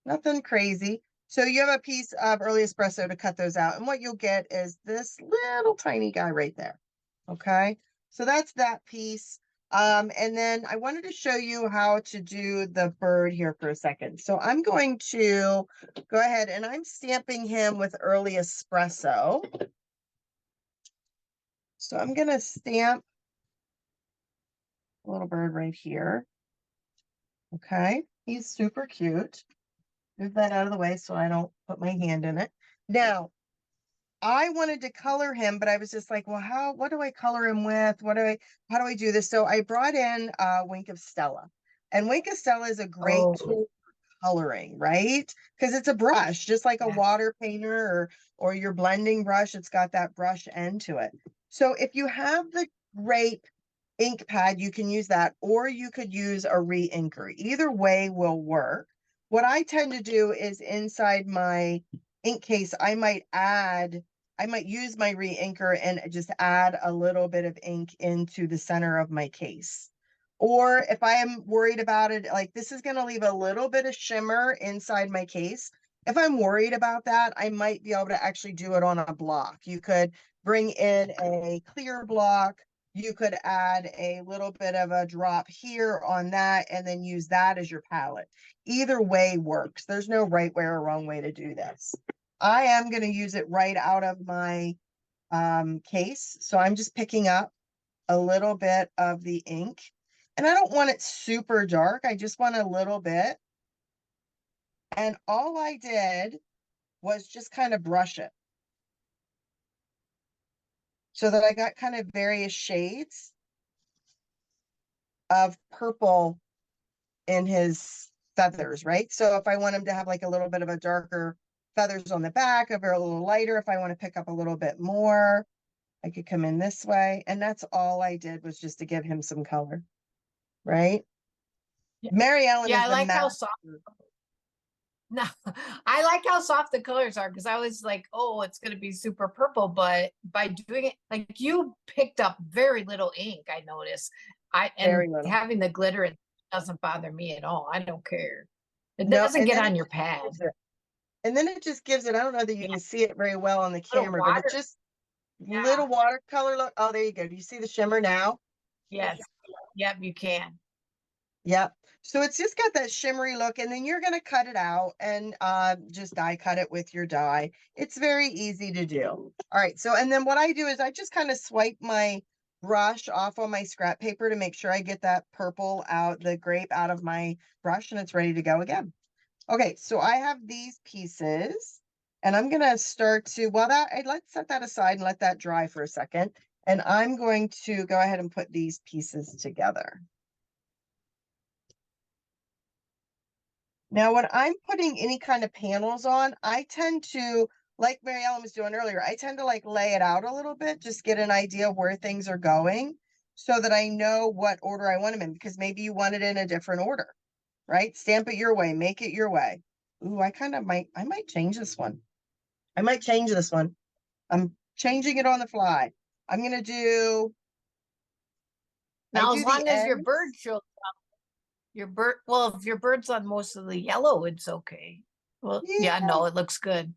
nothing crazy. So you have a piece of early espresso to cut those out, and what you'll get is this little tiny guy right there. Okay, so that's that piece. And then I wanted to show you how to do the bird here for a second. So I'm going to go ahead and I'm stamping him with early espresso. So I'm going to stamp a little bird right here. Okay, he's super cute. Move that out of the way so I don't put my hand in it. Now, I wanted to color him, but I was just like, well, what do I color him with? How do I do this? So I brought in Wink of Stella, and Wink of Stella is a great tool for coloring, right? Because it's a brush, just like a water painter or your blending brush. It's got that brush end to it. So if you have the grape ink pad, you can use that, or you could use a re-inker. Either way will work. What I tend to do is inside my ink case, I might use my re-inker and just add a little bit of ink into the center of my case. Or if I am worried about it, like this is going to leave a little bit of shimmer inside my case. If I'm worried about that, I might be able to actually do it on a block. You could bring in a clear block. You could add a little bit of a drop here on that and then use that as your palette. Either way works. There's no right way or wrong way to do this. I am going to use it right out of my case. So I'm just picking up a little bit of the ink. And I don't want it super dark. I just want a little bit. And all I did was just kind of brush it, so that I got kind of various shades of purple in his feathers, right? So if I want him to have like a little bit of a darker feathers on the back, if they're a little lighter, if I want to pick up a little bit more, I could come in this way. And that's all I did, was just to give him some color, right? Yeah. Mary Ellen is I the like how master. soft. No, I like how soft the colors are, because I was like, oh, it's going to be super purple. But by doing it, like, you picked up very little ink, I noticed. Very And little. having the glitter, it doesn't bother me at all. I don't care. It No, doesn't and get then on your pad. it just gives it, I don't know that you Yeah, can see it very well on the little camera, but it's water. just Yeah. little watercolor look. Oh, there you go. Do you see the shimmer now? Yes. Yep, you can. Yep. So it's just got that shimmery look, and then you're going to cut it out and just die cut it with your die. It's very easy to do. All right. So, and then what I do is I just kind of swipe my brush off on my scrap paper to make sure I get that purple out, the grape out of my brush, and it's ready to go again. Okay. So I have these pieces, and I'm going to start to, let's set that aside and let that dry for a second. And I'm going to go ahead and put these pieces together. Now, when I'm putting any kind of panels on, I tend to, like Mary Ellen was doing earlier, I tend to like lay it out a little bit, just get an idea of where things are going so that I know what order I want them in, because maybe you want it in a different order, right? Stamp it your way, make it your way. Ooh, I might change this one. I might change this one. I'm changing it on the fly. I'm going to do, Now, as the long as your ends. bird shows well, if your bird's on mostly yellow, it's okay. Well, yeah, Yeah, no, it looks good.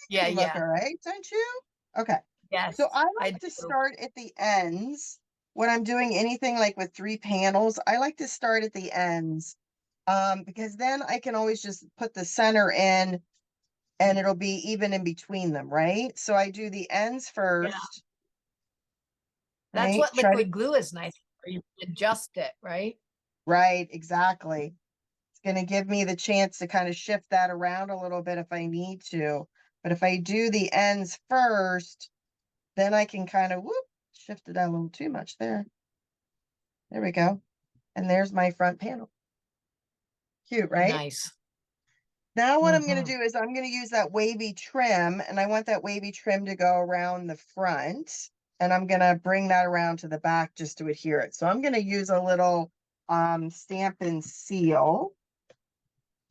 Yeah, look yeah. all right, don't you? Okay. Yes, So I I like to do. start at the ends when I'm doing anything like with 3 panels. I like to start at the ends because then I can always just put the center in and it'll be even in between them, right? So I do the ends first, That's right? what liquid glue is nice for. You can adjust it, right? Right, exactly. going to give me the chance to kind of shift that around a little bit if I need to. But if I do the ends first, then I can kind of shift it out a little too much there. There we go. And there's my front panel. Cute, right? Nice. Now what I'm going to do is I'm going to use that wavy trim, and I want that wavy trim to go around the front, and I'm going to bring that around to the back just to adhere it. So I'm going to use a little Stampin' seal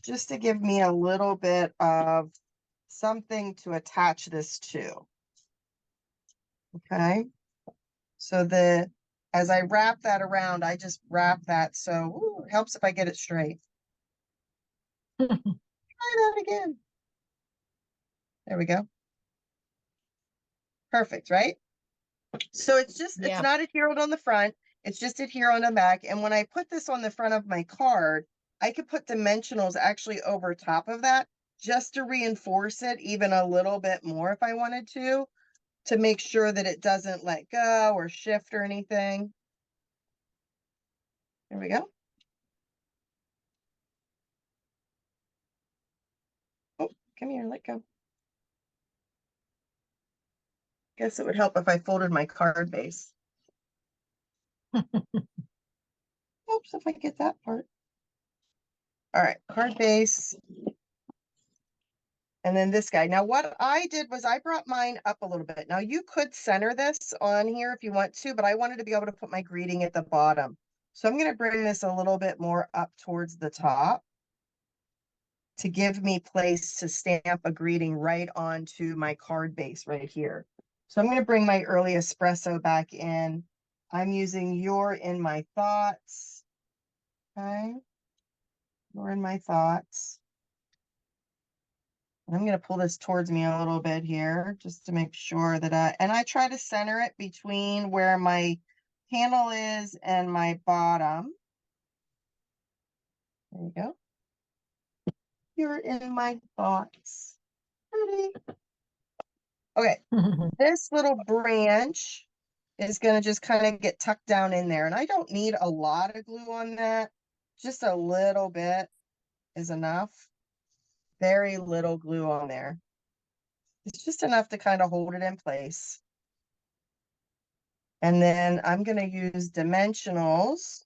just to give me a little bit of something to attach this to. Okay. So as I wrap that around, I just wrap that. So it helps if I get it straight. Try that again. There we go. Perfect, right? So it's not adhered on the front. It's just adhere on the back. And when I put this on the front of my card, I could put dimensionals actually over top of that just to reinforce it even a little bit more if I wanted to make sure that it doesn't let go or shift or anything. There we go. Oh, come here, let go. Guess it would help if I folded my card base. Oops, if I get that part. All right, card base. And then this guy. Now what I did was I brought mine up a little bit. Now you could center this on here if you want to, but I wanted to be able to put my greeting at the bottom. So I'm going to bring this a little bit more up towards the top to give me place to stamp a greeting right onto my card base right here. So I'm going to bring my early espresso back in. I'm using You're in My Thoughts. Okay. You're in My Thoughts. And I'm going to pull this towards me a little bit here just to make sure that I try to center it between where my panel is and my bottom. There you go. You're in my thoughts. Pretty. Okay. This little branch is going to just kind of get tucked down in there. And I don't need a lot of glue on that. Just a little bit is enough. Very little glue on there. It's just enough to kind of hold it in place. And then I'm going to use dimensionals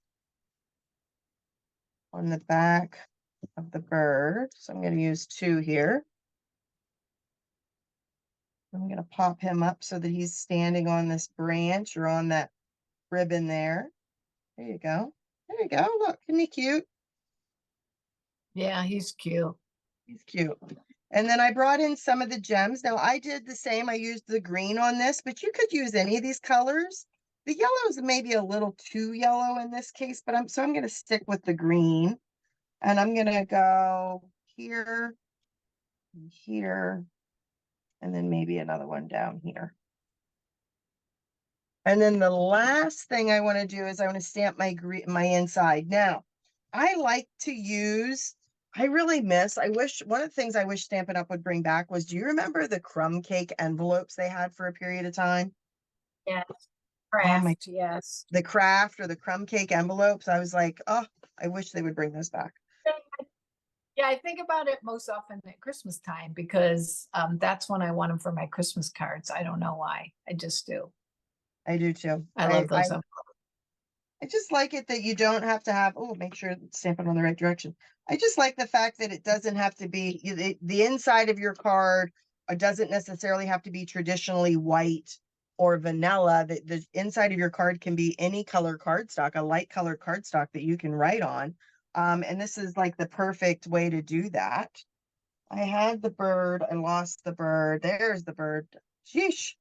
on the back of the bird. So I'm going to use 2 here. I'm going to pop him up so that he's standing on this branch or on that ribbon there. There you go. There you go. Look, isn't he cute? Yeah, he's cute. He's cute. And then I brought in some of the gems. Now I did the same. I used the green on this, but you could use any of these colors. The yellow is maybe a little too yellow in this case, but I'm going to stick with the green. And I'm going to go here, and here, and then maybe another one down here. And then the last thing I want to do is I want to stamp my inside. Now, I like to use, I wish, one of the things I wish Stampin' Up! Would bring back was, do you remember the crumb cake envelopes they had for a period of time? Yes. Oh my, yes. the craft or the crumb cake envelopes. I was like, oh, I wish they would bring those back. Yeah, I think about it most often at Christmas time because that's when I want them for my Christmas cards. I don't know why. I just do. I do too. I love those. I just like it that you don't have to have, make sure it's stamping on the right direction. I just like the fact that it doesn't have to be, the inside of your card doesn't necessarily have to be traditionally white or vanilla. The inside of your card can be any color cardstock, a light color cardstock that you can write on. And this is like the perfect way to do that. I had the bird, I lost the bird. There's the bird. Sheesh.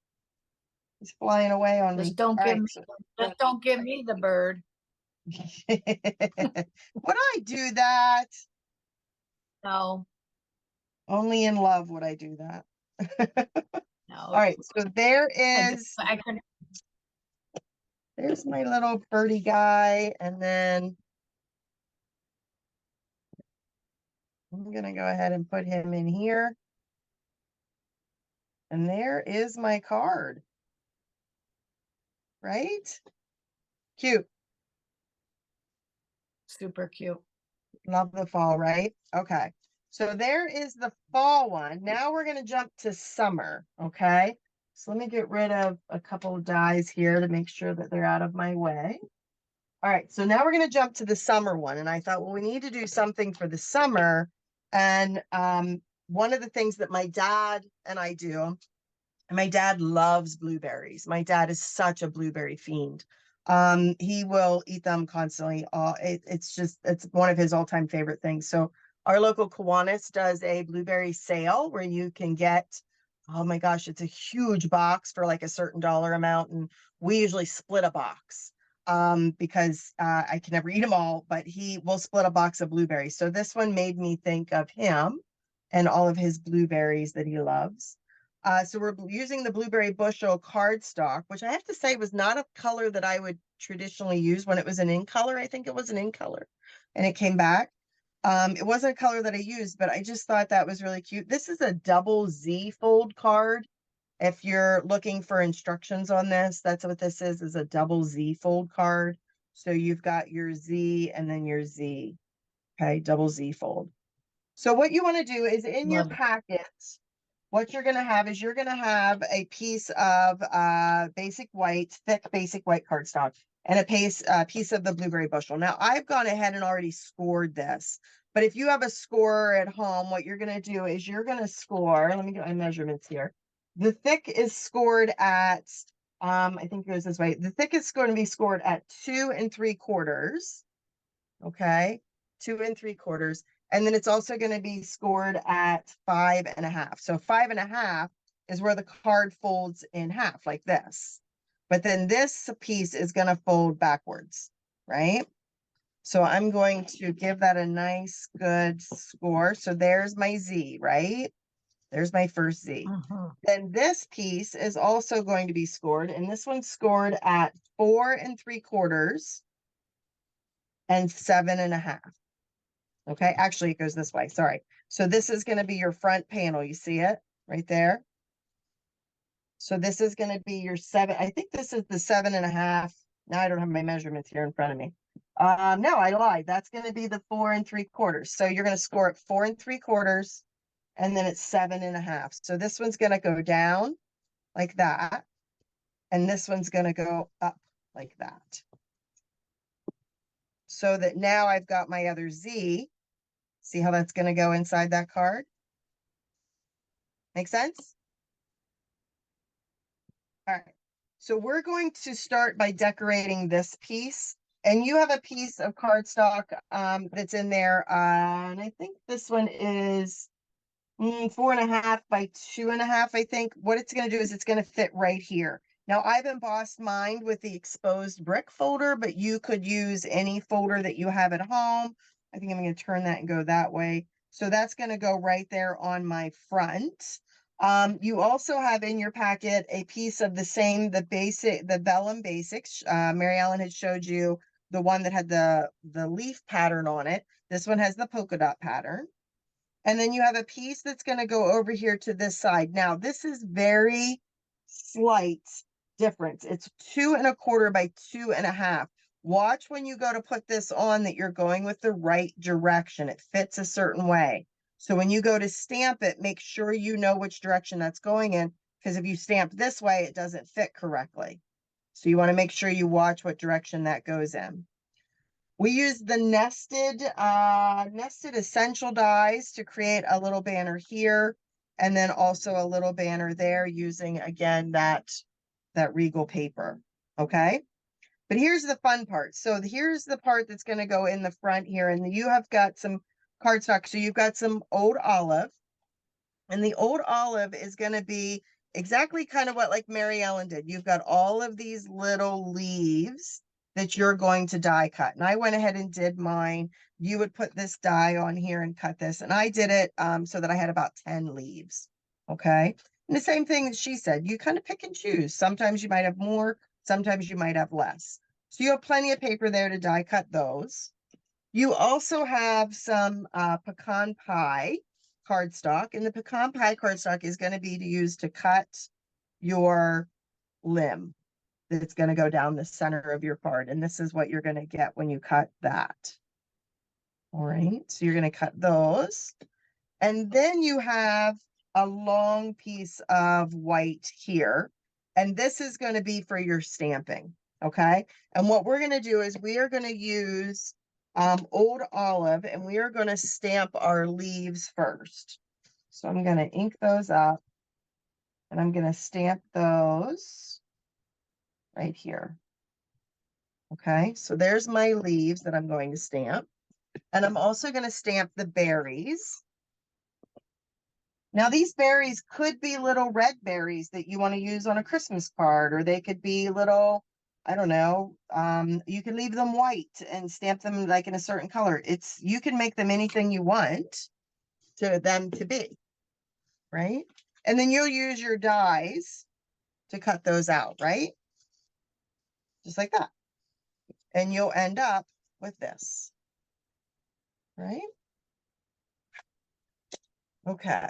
He's flying away on me. Just don't give me the bird. Would I do that? No. Only in love would I do that. No. All right, so there's my little birdie guy, and then I'm gonna go ahead and put him in here. And there is my card. Right? Cute. Super cute. Love the fall, right? Okay. So there is the fall one. Now we're going to jump to summer. Okay. So let me get rid of a couple of dies here to make sure that they're out of my way. All right. So now we're going to jump to the summer one. And I thought, well, we need to do something for the summer. And one of the things that my dad and I do, and my dad loves blueberries. My dad is such a blueberry fiend. He will eat them constantly. It's one of his all-time favorite things. So our local Kiwanis does a blueberry sale where you can get, oh my gosh, it's a huge box for like a certain dollar amount. And we usually split a box because I can never eat them all, but he will split a box of blueberries. So this one made me think of him and all of his blueberries that he loves. So we're using the blueberry bushel cardstock, which I have to say was not a color that I would traditionally use when it was an in color. I think it was an in color and it came back. It wasn't a color that I used, but I just thought that was really cute. This is a double Z fold card. If you're looking for instructions on this, that's what this is a double Z fold card. So you've got your Z and then your Z, okay, double Z fold. So what you want to do is in your packet, what you're going to have is you're going to have a piece of basic white, thick basic white cardstock and a piece of the blueberry bushel. Now I've gone ahead and already scored this, but if you have a scorer at home, what you're going to do is you're going to score, let me get my measurements here. The thick is scored at, I think it goes this way. The thick is going to be scored at 2 3/4. Okay. 2 3/4. And then it's also going to be scored at 5 1/2. So 5 1/2 is where the card folds in half like this. But then this piece is going to fold backwards, right? So I'm going to give that a nice good score. So there's my Z, right? There's my first Z. Then this piece is also going to be scored, and this one's scored at 4 3/4 and 7 1/2. Okay, actually it goes this way, sorry. So this is going to be your front panel. You see it right there? So this is going to be your 7. I think this is the 7 1/2. Now I don't have my measurements here in front of me. No, I lied. That's going to be the 4 3/4. So you're going to score it 4 3/4 and then it's 7 1/2. So this one's going to go down like that. And this one's going to go up like that. So that now I've got my other Z. See how that's going to go inside that card? Make sense? All right. So we're going to start by decorating this piece. And you have a piece of cardstock that's in there. And I think this one is 4 1/2 by 2 1/2. I think what it's going to do is it's going to fit right here. Now I've embossed mine with the exposed brick folder, but you could use any folder that you have at home. I think I'm going to turn that and go that way. So that's going to go right there on my front. You also have in your packet a piece of the vellum basics. Mary Ellen had showed you the one that had the leaf pattern on it. This one has the polka dot pattern. And then you have a piece that's going to go over here to this side. Now, this is very slight difference. It's 2 1/4 by 2 1/2. Watch when you go to put this on that you're going with the right direction. It fits a certain way. So when you go to stamp it, make sure you know which direction that's going in, because if you stamp this way, it doesn't fit correctly. So you want to make sure you watch what direction that goes in. We use the nested essential dies to create a little banner here, and then also a little banner there using, again, that regal paper, okay? But here's the fun part. So here's the part that's going to go in the front here, and you have got some cardstock. So you've got some old olive, and the old olive is going to be exactly kind of what like Mary Ellen did. You've got all of these little leaves that you're going to die cut. And I went ahead and did mine. You would put this die on here and cut this. And I did it so that I had about 10 leaves. Okay. And the same thing that she said, you kind of pick and choose. Sometimes you might have more, sometimes you might have less. So you have plenty of paper there to die cut those. You also have some pecan pie cardstock, and the pecan pie cardstock is going to be used to cut your limb that's going to go down the center of your card. And this is what you're going to get when you cut that. All right, so you're going to cut those. And then you have a long piece of white here. And this is going to be for your stamping. Okay. And what we're going to do is we are going to use Old Olive, and we are going to stamp our leaves first. So I'm going to ink those up, and I'm going to stamp those right here. Okay. So there's my leaves that I'm going to stamp. And I'm also going to stamp the berries. Now, these berries could be little red berries that you want to use on a Christmas card, or they could be little, I don't know, you can leave them white and stamp them like in a certain color. You can make them anything you want to them to be, right? And then you'll use your dies to cut those out, right? Just like that. And you'll end up with this, right? Okay.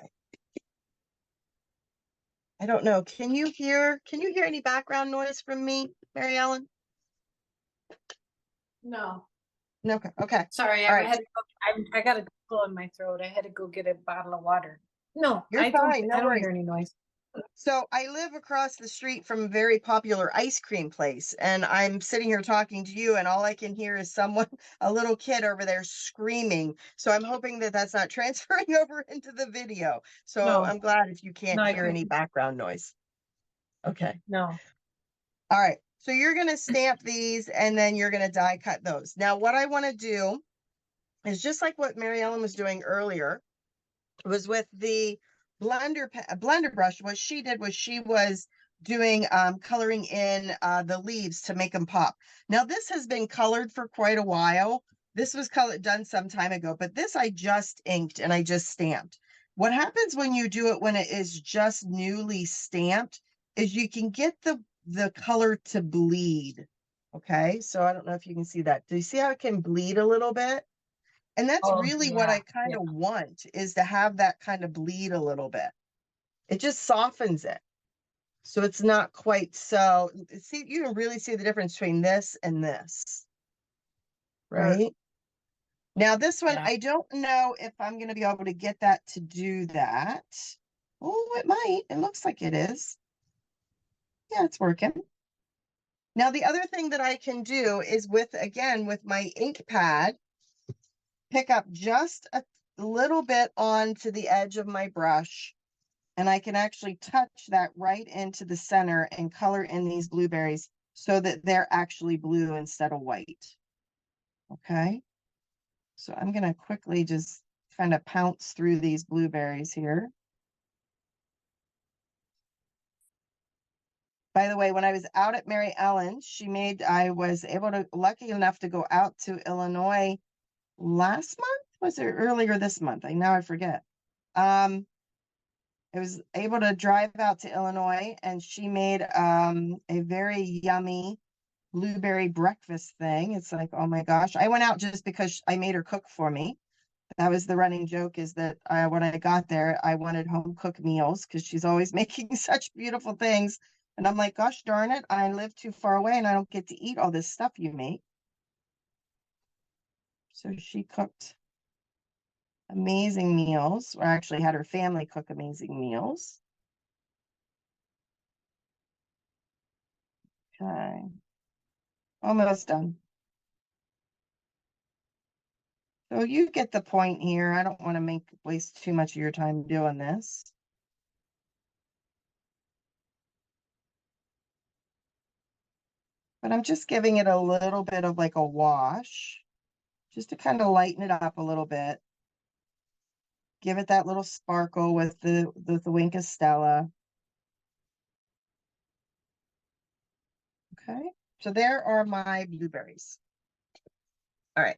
I don't know. Can you hear any background noise from me, Mary Ellen? No. No. Okay. Sorry, All I right. had to go, I got a tickle in my throat. I had to go get a bottle of water. No, You're I fine. No don't worries. hear any noise. So I live across the street from a very popular ice cream place, and I'm sitting here talking to you, and all I can hear is someone, a little kid over there screaming. So I'm hoping that that's not transferring over into the video. So No. I'm glad if you can't No, I hear any couldn't. background noise. Okay. No. All right. So you're going to stamp these, and then you're going to die cut those. Now, what I want to do is just like what Mary Ellen was doing earlier, was with the blender brush. What she did was she was doing coloring in the leaves to make them pop. Now this has been colored for quite a while. This was done some time ago, but this I just inked and I just stamped. What happens when you do it when it is just newly stamped is you can get the color to bleed. Okay, so I don't know if you can see that. Do you see how it can bleed a little bit? And that's Oh, really what yeah. I kind Yeah. of want, is to have that kind of bleed a little bit. It just softens it. So it's not quite so, see, you can really see the difference between this and this, Sure. right? Now this one, Yeah. I don't know if I'm going to be able to get that to do that. Oh, it might. It looks like it is. Yeah, it's working. Now the other thing that I can do is again, with my ink pad, pick up just a little bit onto the edge of my brush, and I can actually touch that right into the center and color in these blueberries so that they're actually blue instead of white. Okay, so I'm going to quickly just kind of pounce through these blueberries here. By the way, when I was out at Mary Ellen, I was lucky enough to go out to Illinois last month. Was it earlier this month? Now I forget. I was able to drive out to Illinois, and she made a very yummy blueberry breakfast thing. It's like, oh my gosh. I went out just because I made her cook for me. That was the running joke, is that when I got there, I wanted home cooked meals because she's always making such beautiful things. And I'm like, gosh darn it, I live too far away and I don't get to eat all this stuff you make. So she cooked amazing meals, or actually had her family cook amazing meals. Okay. Almost done. So you get the point here. I don't want to waste too much of your time doing this. But I'm just giving it a little bit of like a wash, just to kind of lighten it up a little bit. Give it that little sparkle with the Wink of Stella. Okay, so there are my blueberries. All right.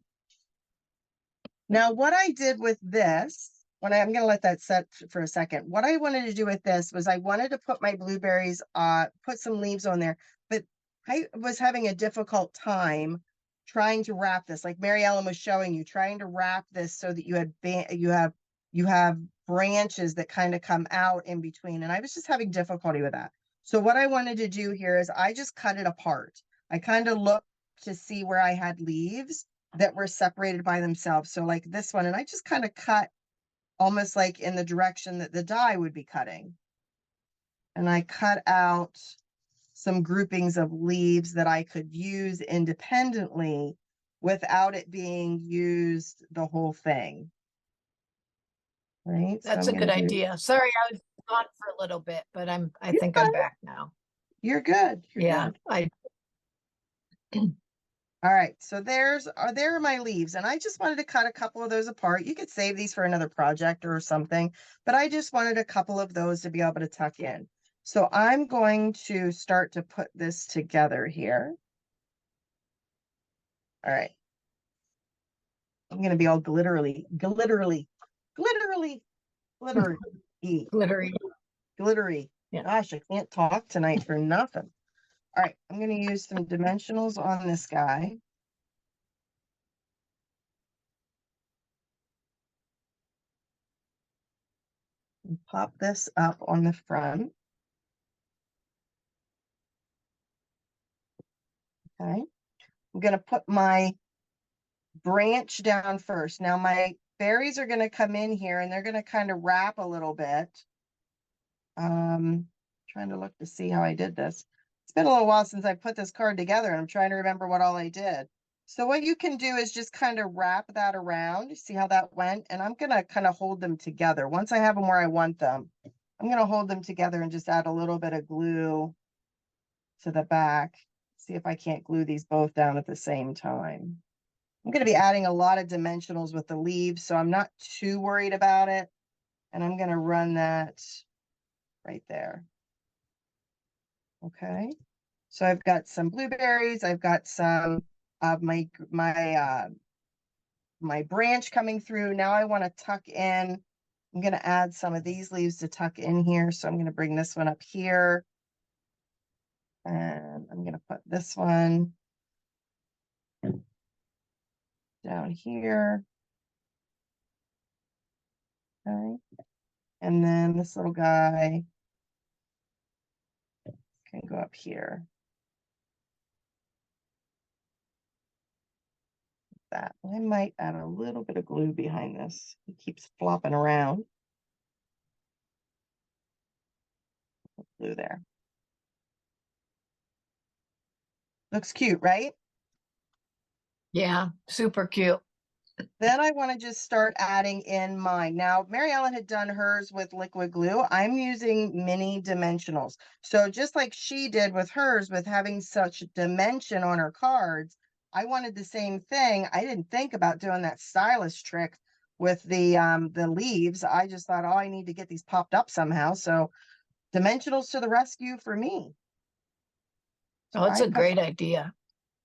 Now, what I did with this, I'm going to let that set for a second. What I wanted to do with this was I wanted to put my blueberries, put some leaves on there, but I was having a difficult time trying to wrap this, like Mary Ellen was showing you, trying to wrap this so that you have branches that kind of come out in between. And I was just having difficulty with that. So what I wanted to do here is I just cut it apart. I kind of looked to see where I had leaves, that were separated by themselves. So like this one, and I just kind of cut almost like in the direction that the die would be cutting. And I cut out some groupings of leaves that I could use independently without it being used the whole thing. Right. So That's I'm a good going to do, idea. Sorry, I was gone for a little bit, but I think I'm back now. you're good. You're Yeah, good. All right, so there are my leaves, and I just wanted to cut a couple of those apart. You could save these for another project or something, but I just wanted a couple of those to be able to tuck in. So I'm going to start to put this together here. All right. I'm going to be all glittery. glittery. Glittery. Yeah. Gosh, I can't talk tonight for nothing. All right, I'm going to use some dimensionals on this guy. And pop this up on the front. Okay. I'm going to put my branch down first. Now my berries are going to come in here and they're going to kind of wrap a little bit. Trying to look to see how I did this. It's been a little while since I put this card together and I'm trying to remember what all I did. So what you can do is just kind of wrap that around. See how that went? And I'm going to kind of hold them together. Once I have them where I want them, I'm going to hold them together and just add a little bit of glue to the back. See if I can't glue these both down at the same time. I'm going to be adding a lot of dimensionals with the leaves, so I'm not too worried about it. And I'm going to run that right there. Okay. So I've got some blueberries. I've got some of my branch coming through. Now I want to tuck in. I'm going to add some of these leaves to tuck in here. So I'm going to bring this one up here. And I'm going to put this one down here. Okay. And then this little guy can go up here. That I might add a little bit of glue behind this. It keeps flopping around. Glue there. Looks cute, right? Yeah, super cute. Then I want to just start adding in mine. Now, Mary Ellen had done hers with liquid glue. I'm using mini dimensionals. So just like she did with hers, with having such dimension on her cards, I wanted the same thing. I didn't think about doing that stylus trick with the leaves. I just thought, oh, I need to get these popped up somehow. So dimensionals to the rescue for me. So Oh, it's a I've got great idea.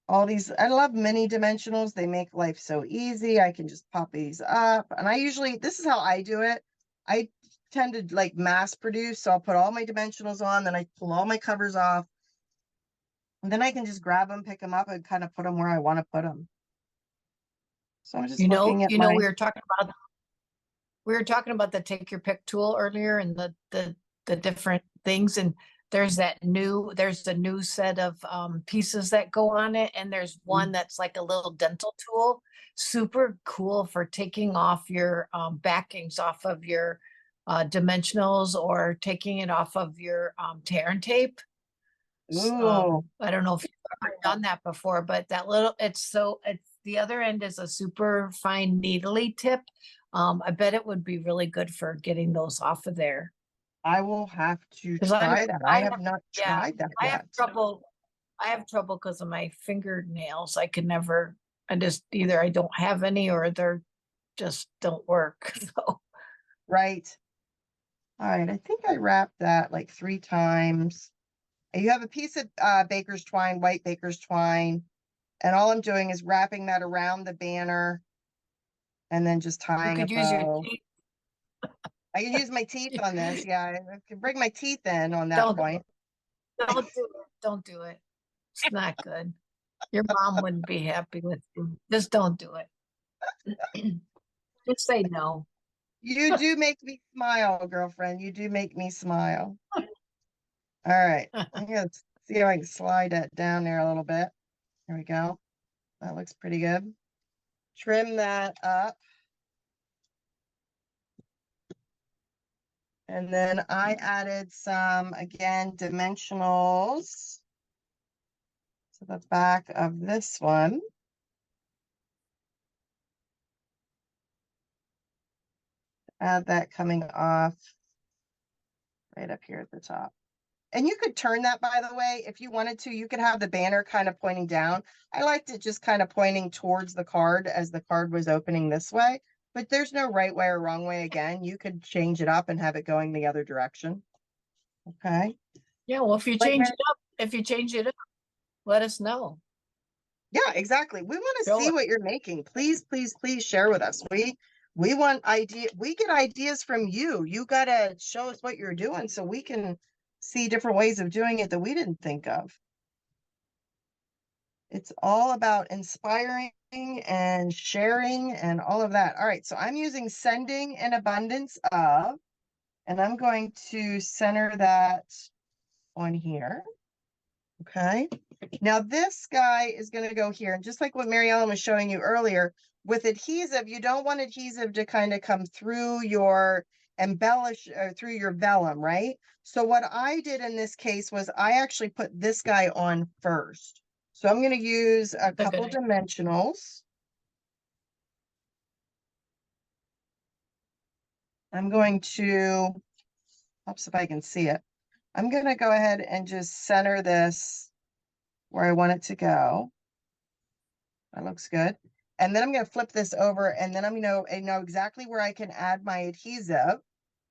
all these. I love mini dimensionals. They make life so easy. I can just pop these up. And I usually, this is how I do it. I tend to like mass produce. So I'll put all my dimensionals on, then I pull all my covers off. And then I can just grab them, pick them up, and kind of put them where I want to put them. So I'm just looking at You know, my, we were talking about the take your pick tool earlier and the different things, and there's a new set of pieces that go on it, and there's one that's like a little dental tool, super cool for taking off your backings off of your dimensionals or taking it off of your tear and tape. ooh, I don't know if you've ever done that before, but it's the other end is a super fine needly tip. I bet it would be really good for getting those off of there. I will have to 'Cause try that. I have not yeah, tried that I yet. have trouble because of my fingernails. I just either I don't have any or they're just don't work. So Right. All right. I think I wrapped that like 3 times. You have a piece of baker's twine, white baker's twine, and all I'm doing is wrapping that around the banner and then just you tying a could use your bow. teeth. I can use my teeth on this. Yeah, I can bring my teeth in on that Don't point. don't do it. Don't do it. It's not good. Your mom wouldn't be happy with you. Just don't do it. Just say no. You do make me smile, girlfriend. You do make me smile. All right. I'm going to see if I can slide that down there a little bit. There we go. That looks pretty good. trim that up. And then I added some, again, dimensionals to the back of this one. Add that coming off right up here at the top. And you could turn that, by the way, if you wanted to. You could have the banner kind of pointing down. I liked it just kind of pointing towards the card as the card was opening this way. But there's no right way or wrong way. Again, you could change it up and have it going the other direction. Okay. Yeah, well, if you change it up, let us know. Yeah, exactly. We want to see what you're making. Please, please, please share with us. We want we get ideas from you. You gotta show us what you're doing so we can see different ways of doing it that we didn't think of. It's all about inspiring and sharing and all of that. All right, so I'm using sending an abundance of, and I'm going to center that on here. Okay. Now this guy is going to go here. And just like what Mary Ellen was showing you earlier, with adhesive, you don't want adhesive to kind of come through your embellish or through your vellum, right? So what I did in this case was I actually put this guy on first. So I'm going to use a couple dimensionals. I'm going to, oops, if I can see it. I'm going to go ahead and just center this where I want it to go. That looks good. And then I'm going to flip this over, and then I know exactly where I can add my adhesive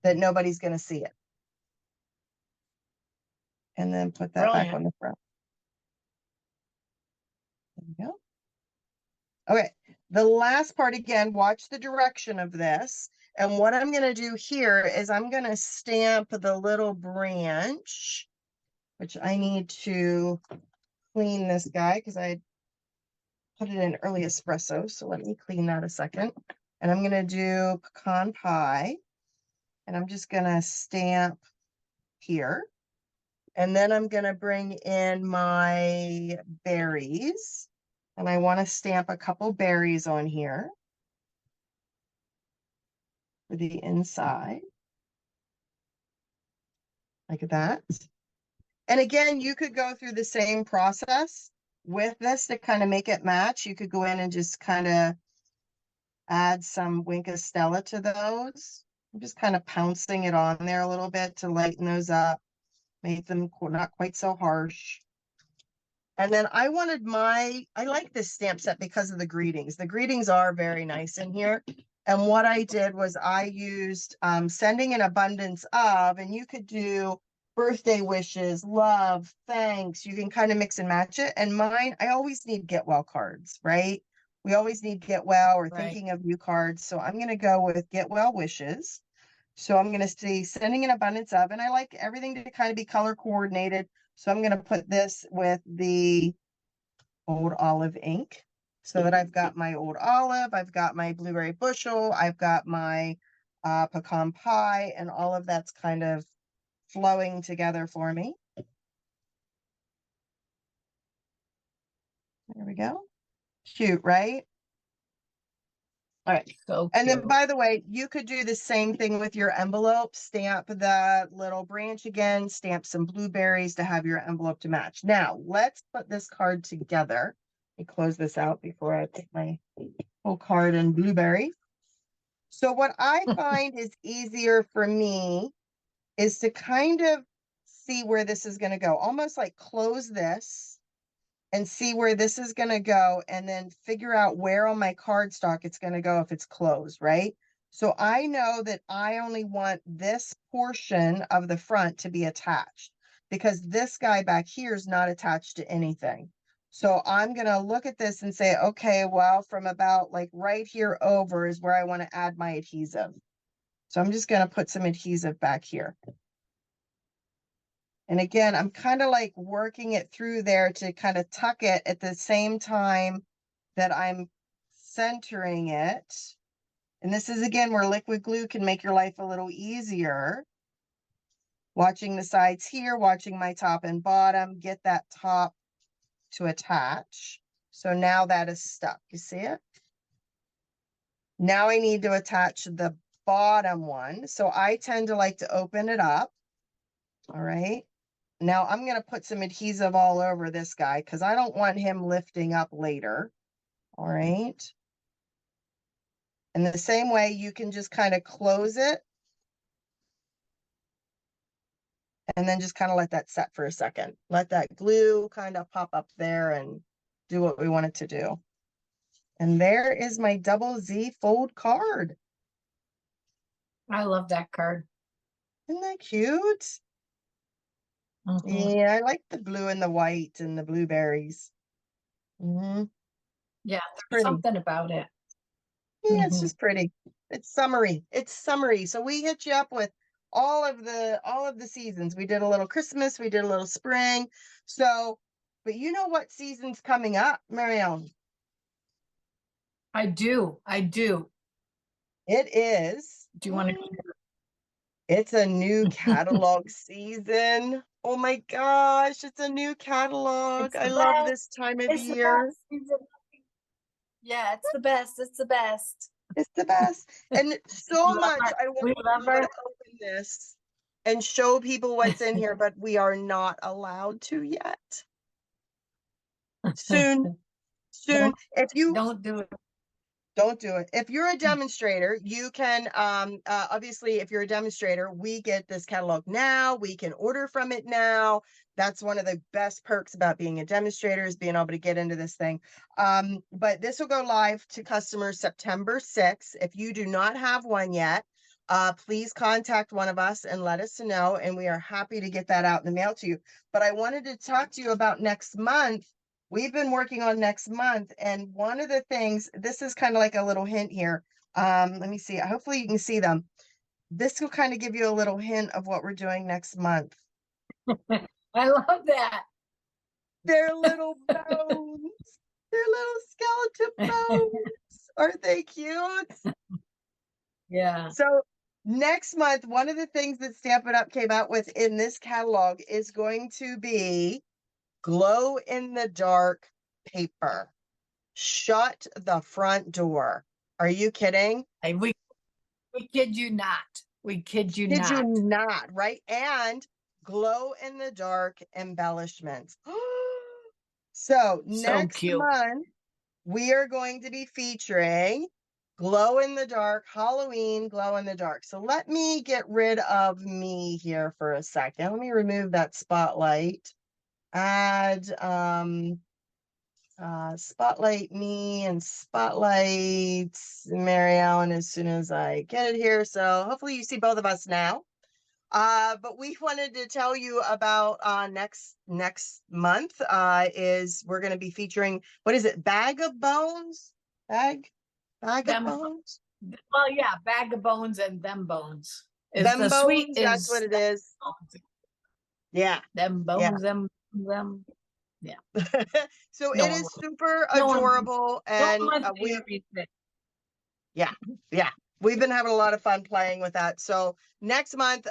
that nobody's going to see it. And then put that back on the front. There we go. Okay. The last part, again, watch the direction of this. And what I'm going to do here is I'm going to stamp the little branch, which I need to clean this guy because I put it in early espresso. So let me clean that a second. And I'm going to do pecan pie. And I'm just going to stamp here. And then I'm going to bring in my berries. And I want to stamp a couple berries on here for the inside. Like that. And again, you could go through the same process with this to kind of make it match. You could go in and just kind of add some Wink Stella to those. I'm just kind of pouncing it on there a little bit to lighten those up, make them not quite so harsh. And then I like this stamp set because of the greetings. The greetings are very nice in here. And what I did was I used sending an abundance of, and you could do birthday wishes, love, thanks. You can kind of mix and match it. And mine, I always need get well cards, right? We always need get well or thinking of you cards. So I'm going to go with get well wishes. So I'm going to say sending an abundance of, and I like everything to kind of be color coordinated. So I'm going to put this with the Old Olive ink so that I've got my Old Olive, I've got my blueberry bushel, I've got my pecan pie, and all of that's kind of flowing together for me. There we go. Cute, right? All right. So and then, by the way, you could do the same thing with your envelope. Stamp the little branch again, stamp some blueberries to have your envelope to match. Now, let's put this card together. Let me close this out before I put my whole card in blueberry. So what I find is easier for me is to kind of see where this is going to go. Almost like close this and see where this is going to go, and then figure out where on my cardstock it's going to go if it's closed, right? So I know that I only want this portion of the front to be attached because this guy back here is not attached to anything. So I'm going to look at this and say, okay, well, from about like right here over is where I want to add my adhesive. So I'm just going to put some adhesive back here. And again, I'm kind of like working it through there to kind of tuck it at the same time that I'm centering it. And this is, again, where liquid glue can make your life a little easier. Watching the sides here, watching my top and bottom, get that top to attach. So now that is stuck. You see it? Now I need to attach the bottom one. So I tend to like to open it up. All right. Now I'm going to put some adhesive all over this guy because I don't want him lifting up later. All right. And the same way you can just kind of close it and then just kind of let that set for a second. Let that glue kind of pop up there and do what we want it to do. And there is my double Z fold card. I love that card. Isn't that cute? Mhm. Yeah, I like the blue and the white and the blueberries. Yeah, Yeah, it's there's pretty. something about it. Yeah, it's Mhm. just pretty. It's summery. It's summery. So we hit you up with all of the seasons. We did a little Christmas, we did a little spring. So, but you know what season's coming up, Marielle? I do. I do. It is. Do you want It's a new to? catalog season. Oh my gosh, it's a new catalog. It's I the love best. this time of It's the year. best season. Yeah, it's the best. It's the best. It's the best. And We so love much our, I want we to love be able our, to open this and show people what's in here, but we are not allowed to yet. Soon, soon. don't, If you don't do it. don't do it. If you're a demonstrator, you can obviously if you're a demonstrator, we get this catalog now. We can order from it now. That's one of the best perks about being a demonstrator is being able to get into this thing. But this will go live to customers September 6th. If you do not have one yet, please contact one of us and let us know. And we are happy to get that out in the mail to you. But I wanted to talk to you about next month. We've been working on next month, and one of the things, this is kind of like a little hint here. Let me see. Hopefully you can see them. This will kind of give you a little hint of what we're doing next month. I love that. They're little bones. They're little skeleton bones. Aren't they cute? Yeah. So next month, one of the things that Stampin' Up came out with in this catalog is going to be glow in the dark paper. Shut the front door. Are you kidding? Hey, we kid you not. We kid you Did you not. not, right? And glow in the dark embellishments. So So next cute. month, we are going to be featuring glow in the dark, Halloween glow in the dark. So let me get rid of me here for a second. Let me remove that spotlight. Add spotlight me and spotlight Mary Ellen as soon as I get it here. So hopefully you see both of us now. But we wanted to tell you about next month is we're going to be featuring, what is it? Bag of bones? Bag of Them, bones? well, yeah, bag of bones and them bones. Is Them the sweet bones, that's what is it is. bones. Yeah. Them Yeah. bones, them. Yeah. So No it one, is super no one, adorable. no one And wants to we hear me say. Yeah, yeah. We've been having a lot of fun playing with that. So next month,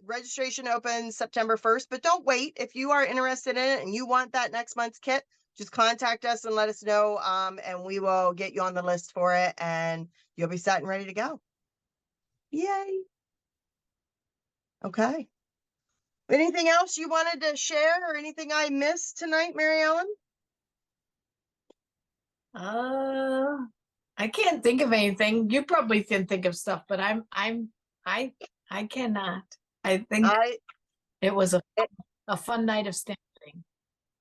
registration opens September 1st, but don't wait. If you are interested in it and you want that next month's kit, just contact us and let us know. And we will get you on the list for it and you'll be set and ready to go. Yay. Okay. Anything else you wanted to share or anything I missed tonight, Mary Ellen? I can't think of anything. You probably can think of stuff, but I cannot. I think I it was it, a fun night of stamping.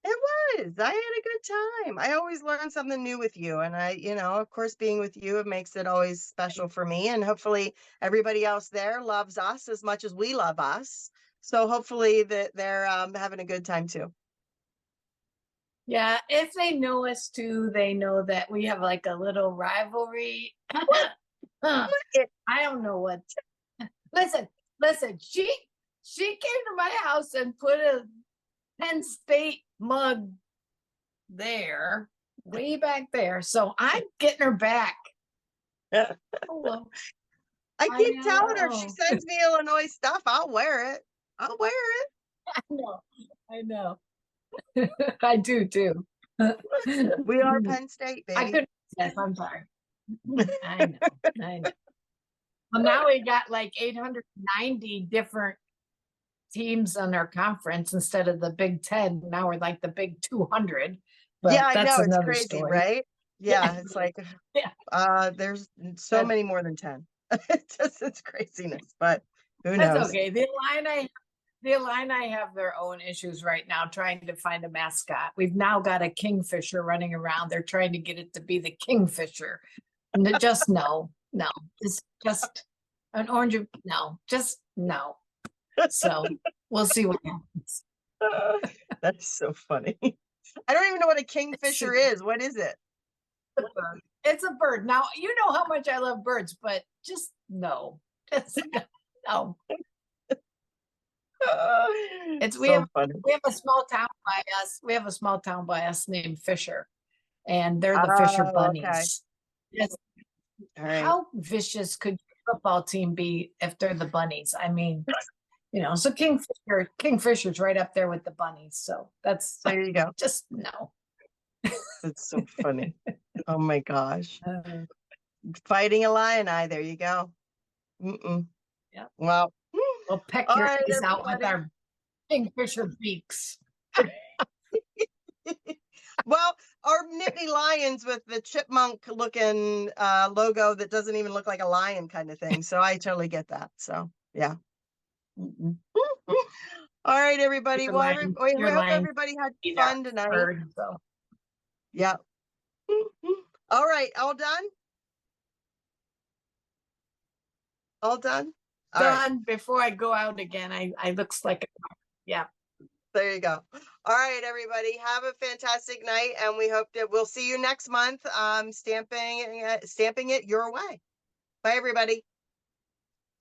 It was. I had a good time. I always learn something new with you. And of course, being with you, it makes it always special for me. And hopefully everybody else there loves us as much as we love us. So hopefully that they're having a good time too. Yeah, if they know us too, they know that we have like a little rivalry. Huh, It, I don't know what. Listen, she came to my house and put a Penn State mug there, way back there. So I'm getting her back. Hello. I I keep telling her if she know. sends me Illinois stuff, I'll wear it. I'll wear I know. I know. I do too. it. We are Penn State, I baby. couldn't. Yes, I'm sorry. I know. I know. Well, now we got like 890 different teams on our conference instead of the Big 10. Now we're like the Big 200. But Yeah, I that's know. It's another crazy, story. right? Yeah, it's like, Yeah. there's so That- many more than 10. It's craziness, but who That's knows? okay. The Illini have their own issues right now trying to find a mascot. We've now got a kingfisher running around. They're trying to get it to be the kingfisher. And just no, just an orange. No, just no. So we'll see what happens. That's so funny. I don't even know what a kingfisher is. What is it? It's a bird. It's a bird. Now, you know how much I love birds, but just no. Just no. It's So funny. we have a small town by us. We have a small town by us named Fisher, and they're the Fisher Oh, okay. Bunnies. Yes. All right. How vicious could your football team be if they're the Bunnies? I mean, so Kingfisher's right up there with the Bunnies. So that's There you go. just no. It's so funny. Oh my gosh. Fighting Illini. There you go. Yeah. Well, We'll peck all your right, eyes out with everybody. our Kingfisher beaks. Well, our Nittany Lions with the chipmunk looking logo that doesn't even look like a lion kind of thing. So I totally get that. So yeah. All right, everybody. Your Well, lion- we your hope lion everybody had beat fun our tonight. bird, so. Yeah. All right. All done? All done? All right. Done before I go out again. I looks like yeah. There you go. All right, everybody. Have a fantastic night, and we hope that we'll see you next month. Stamping it your way. Bye, everybody.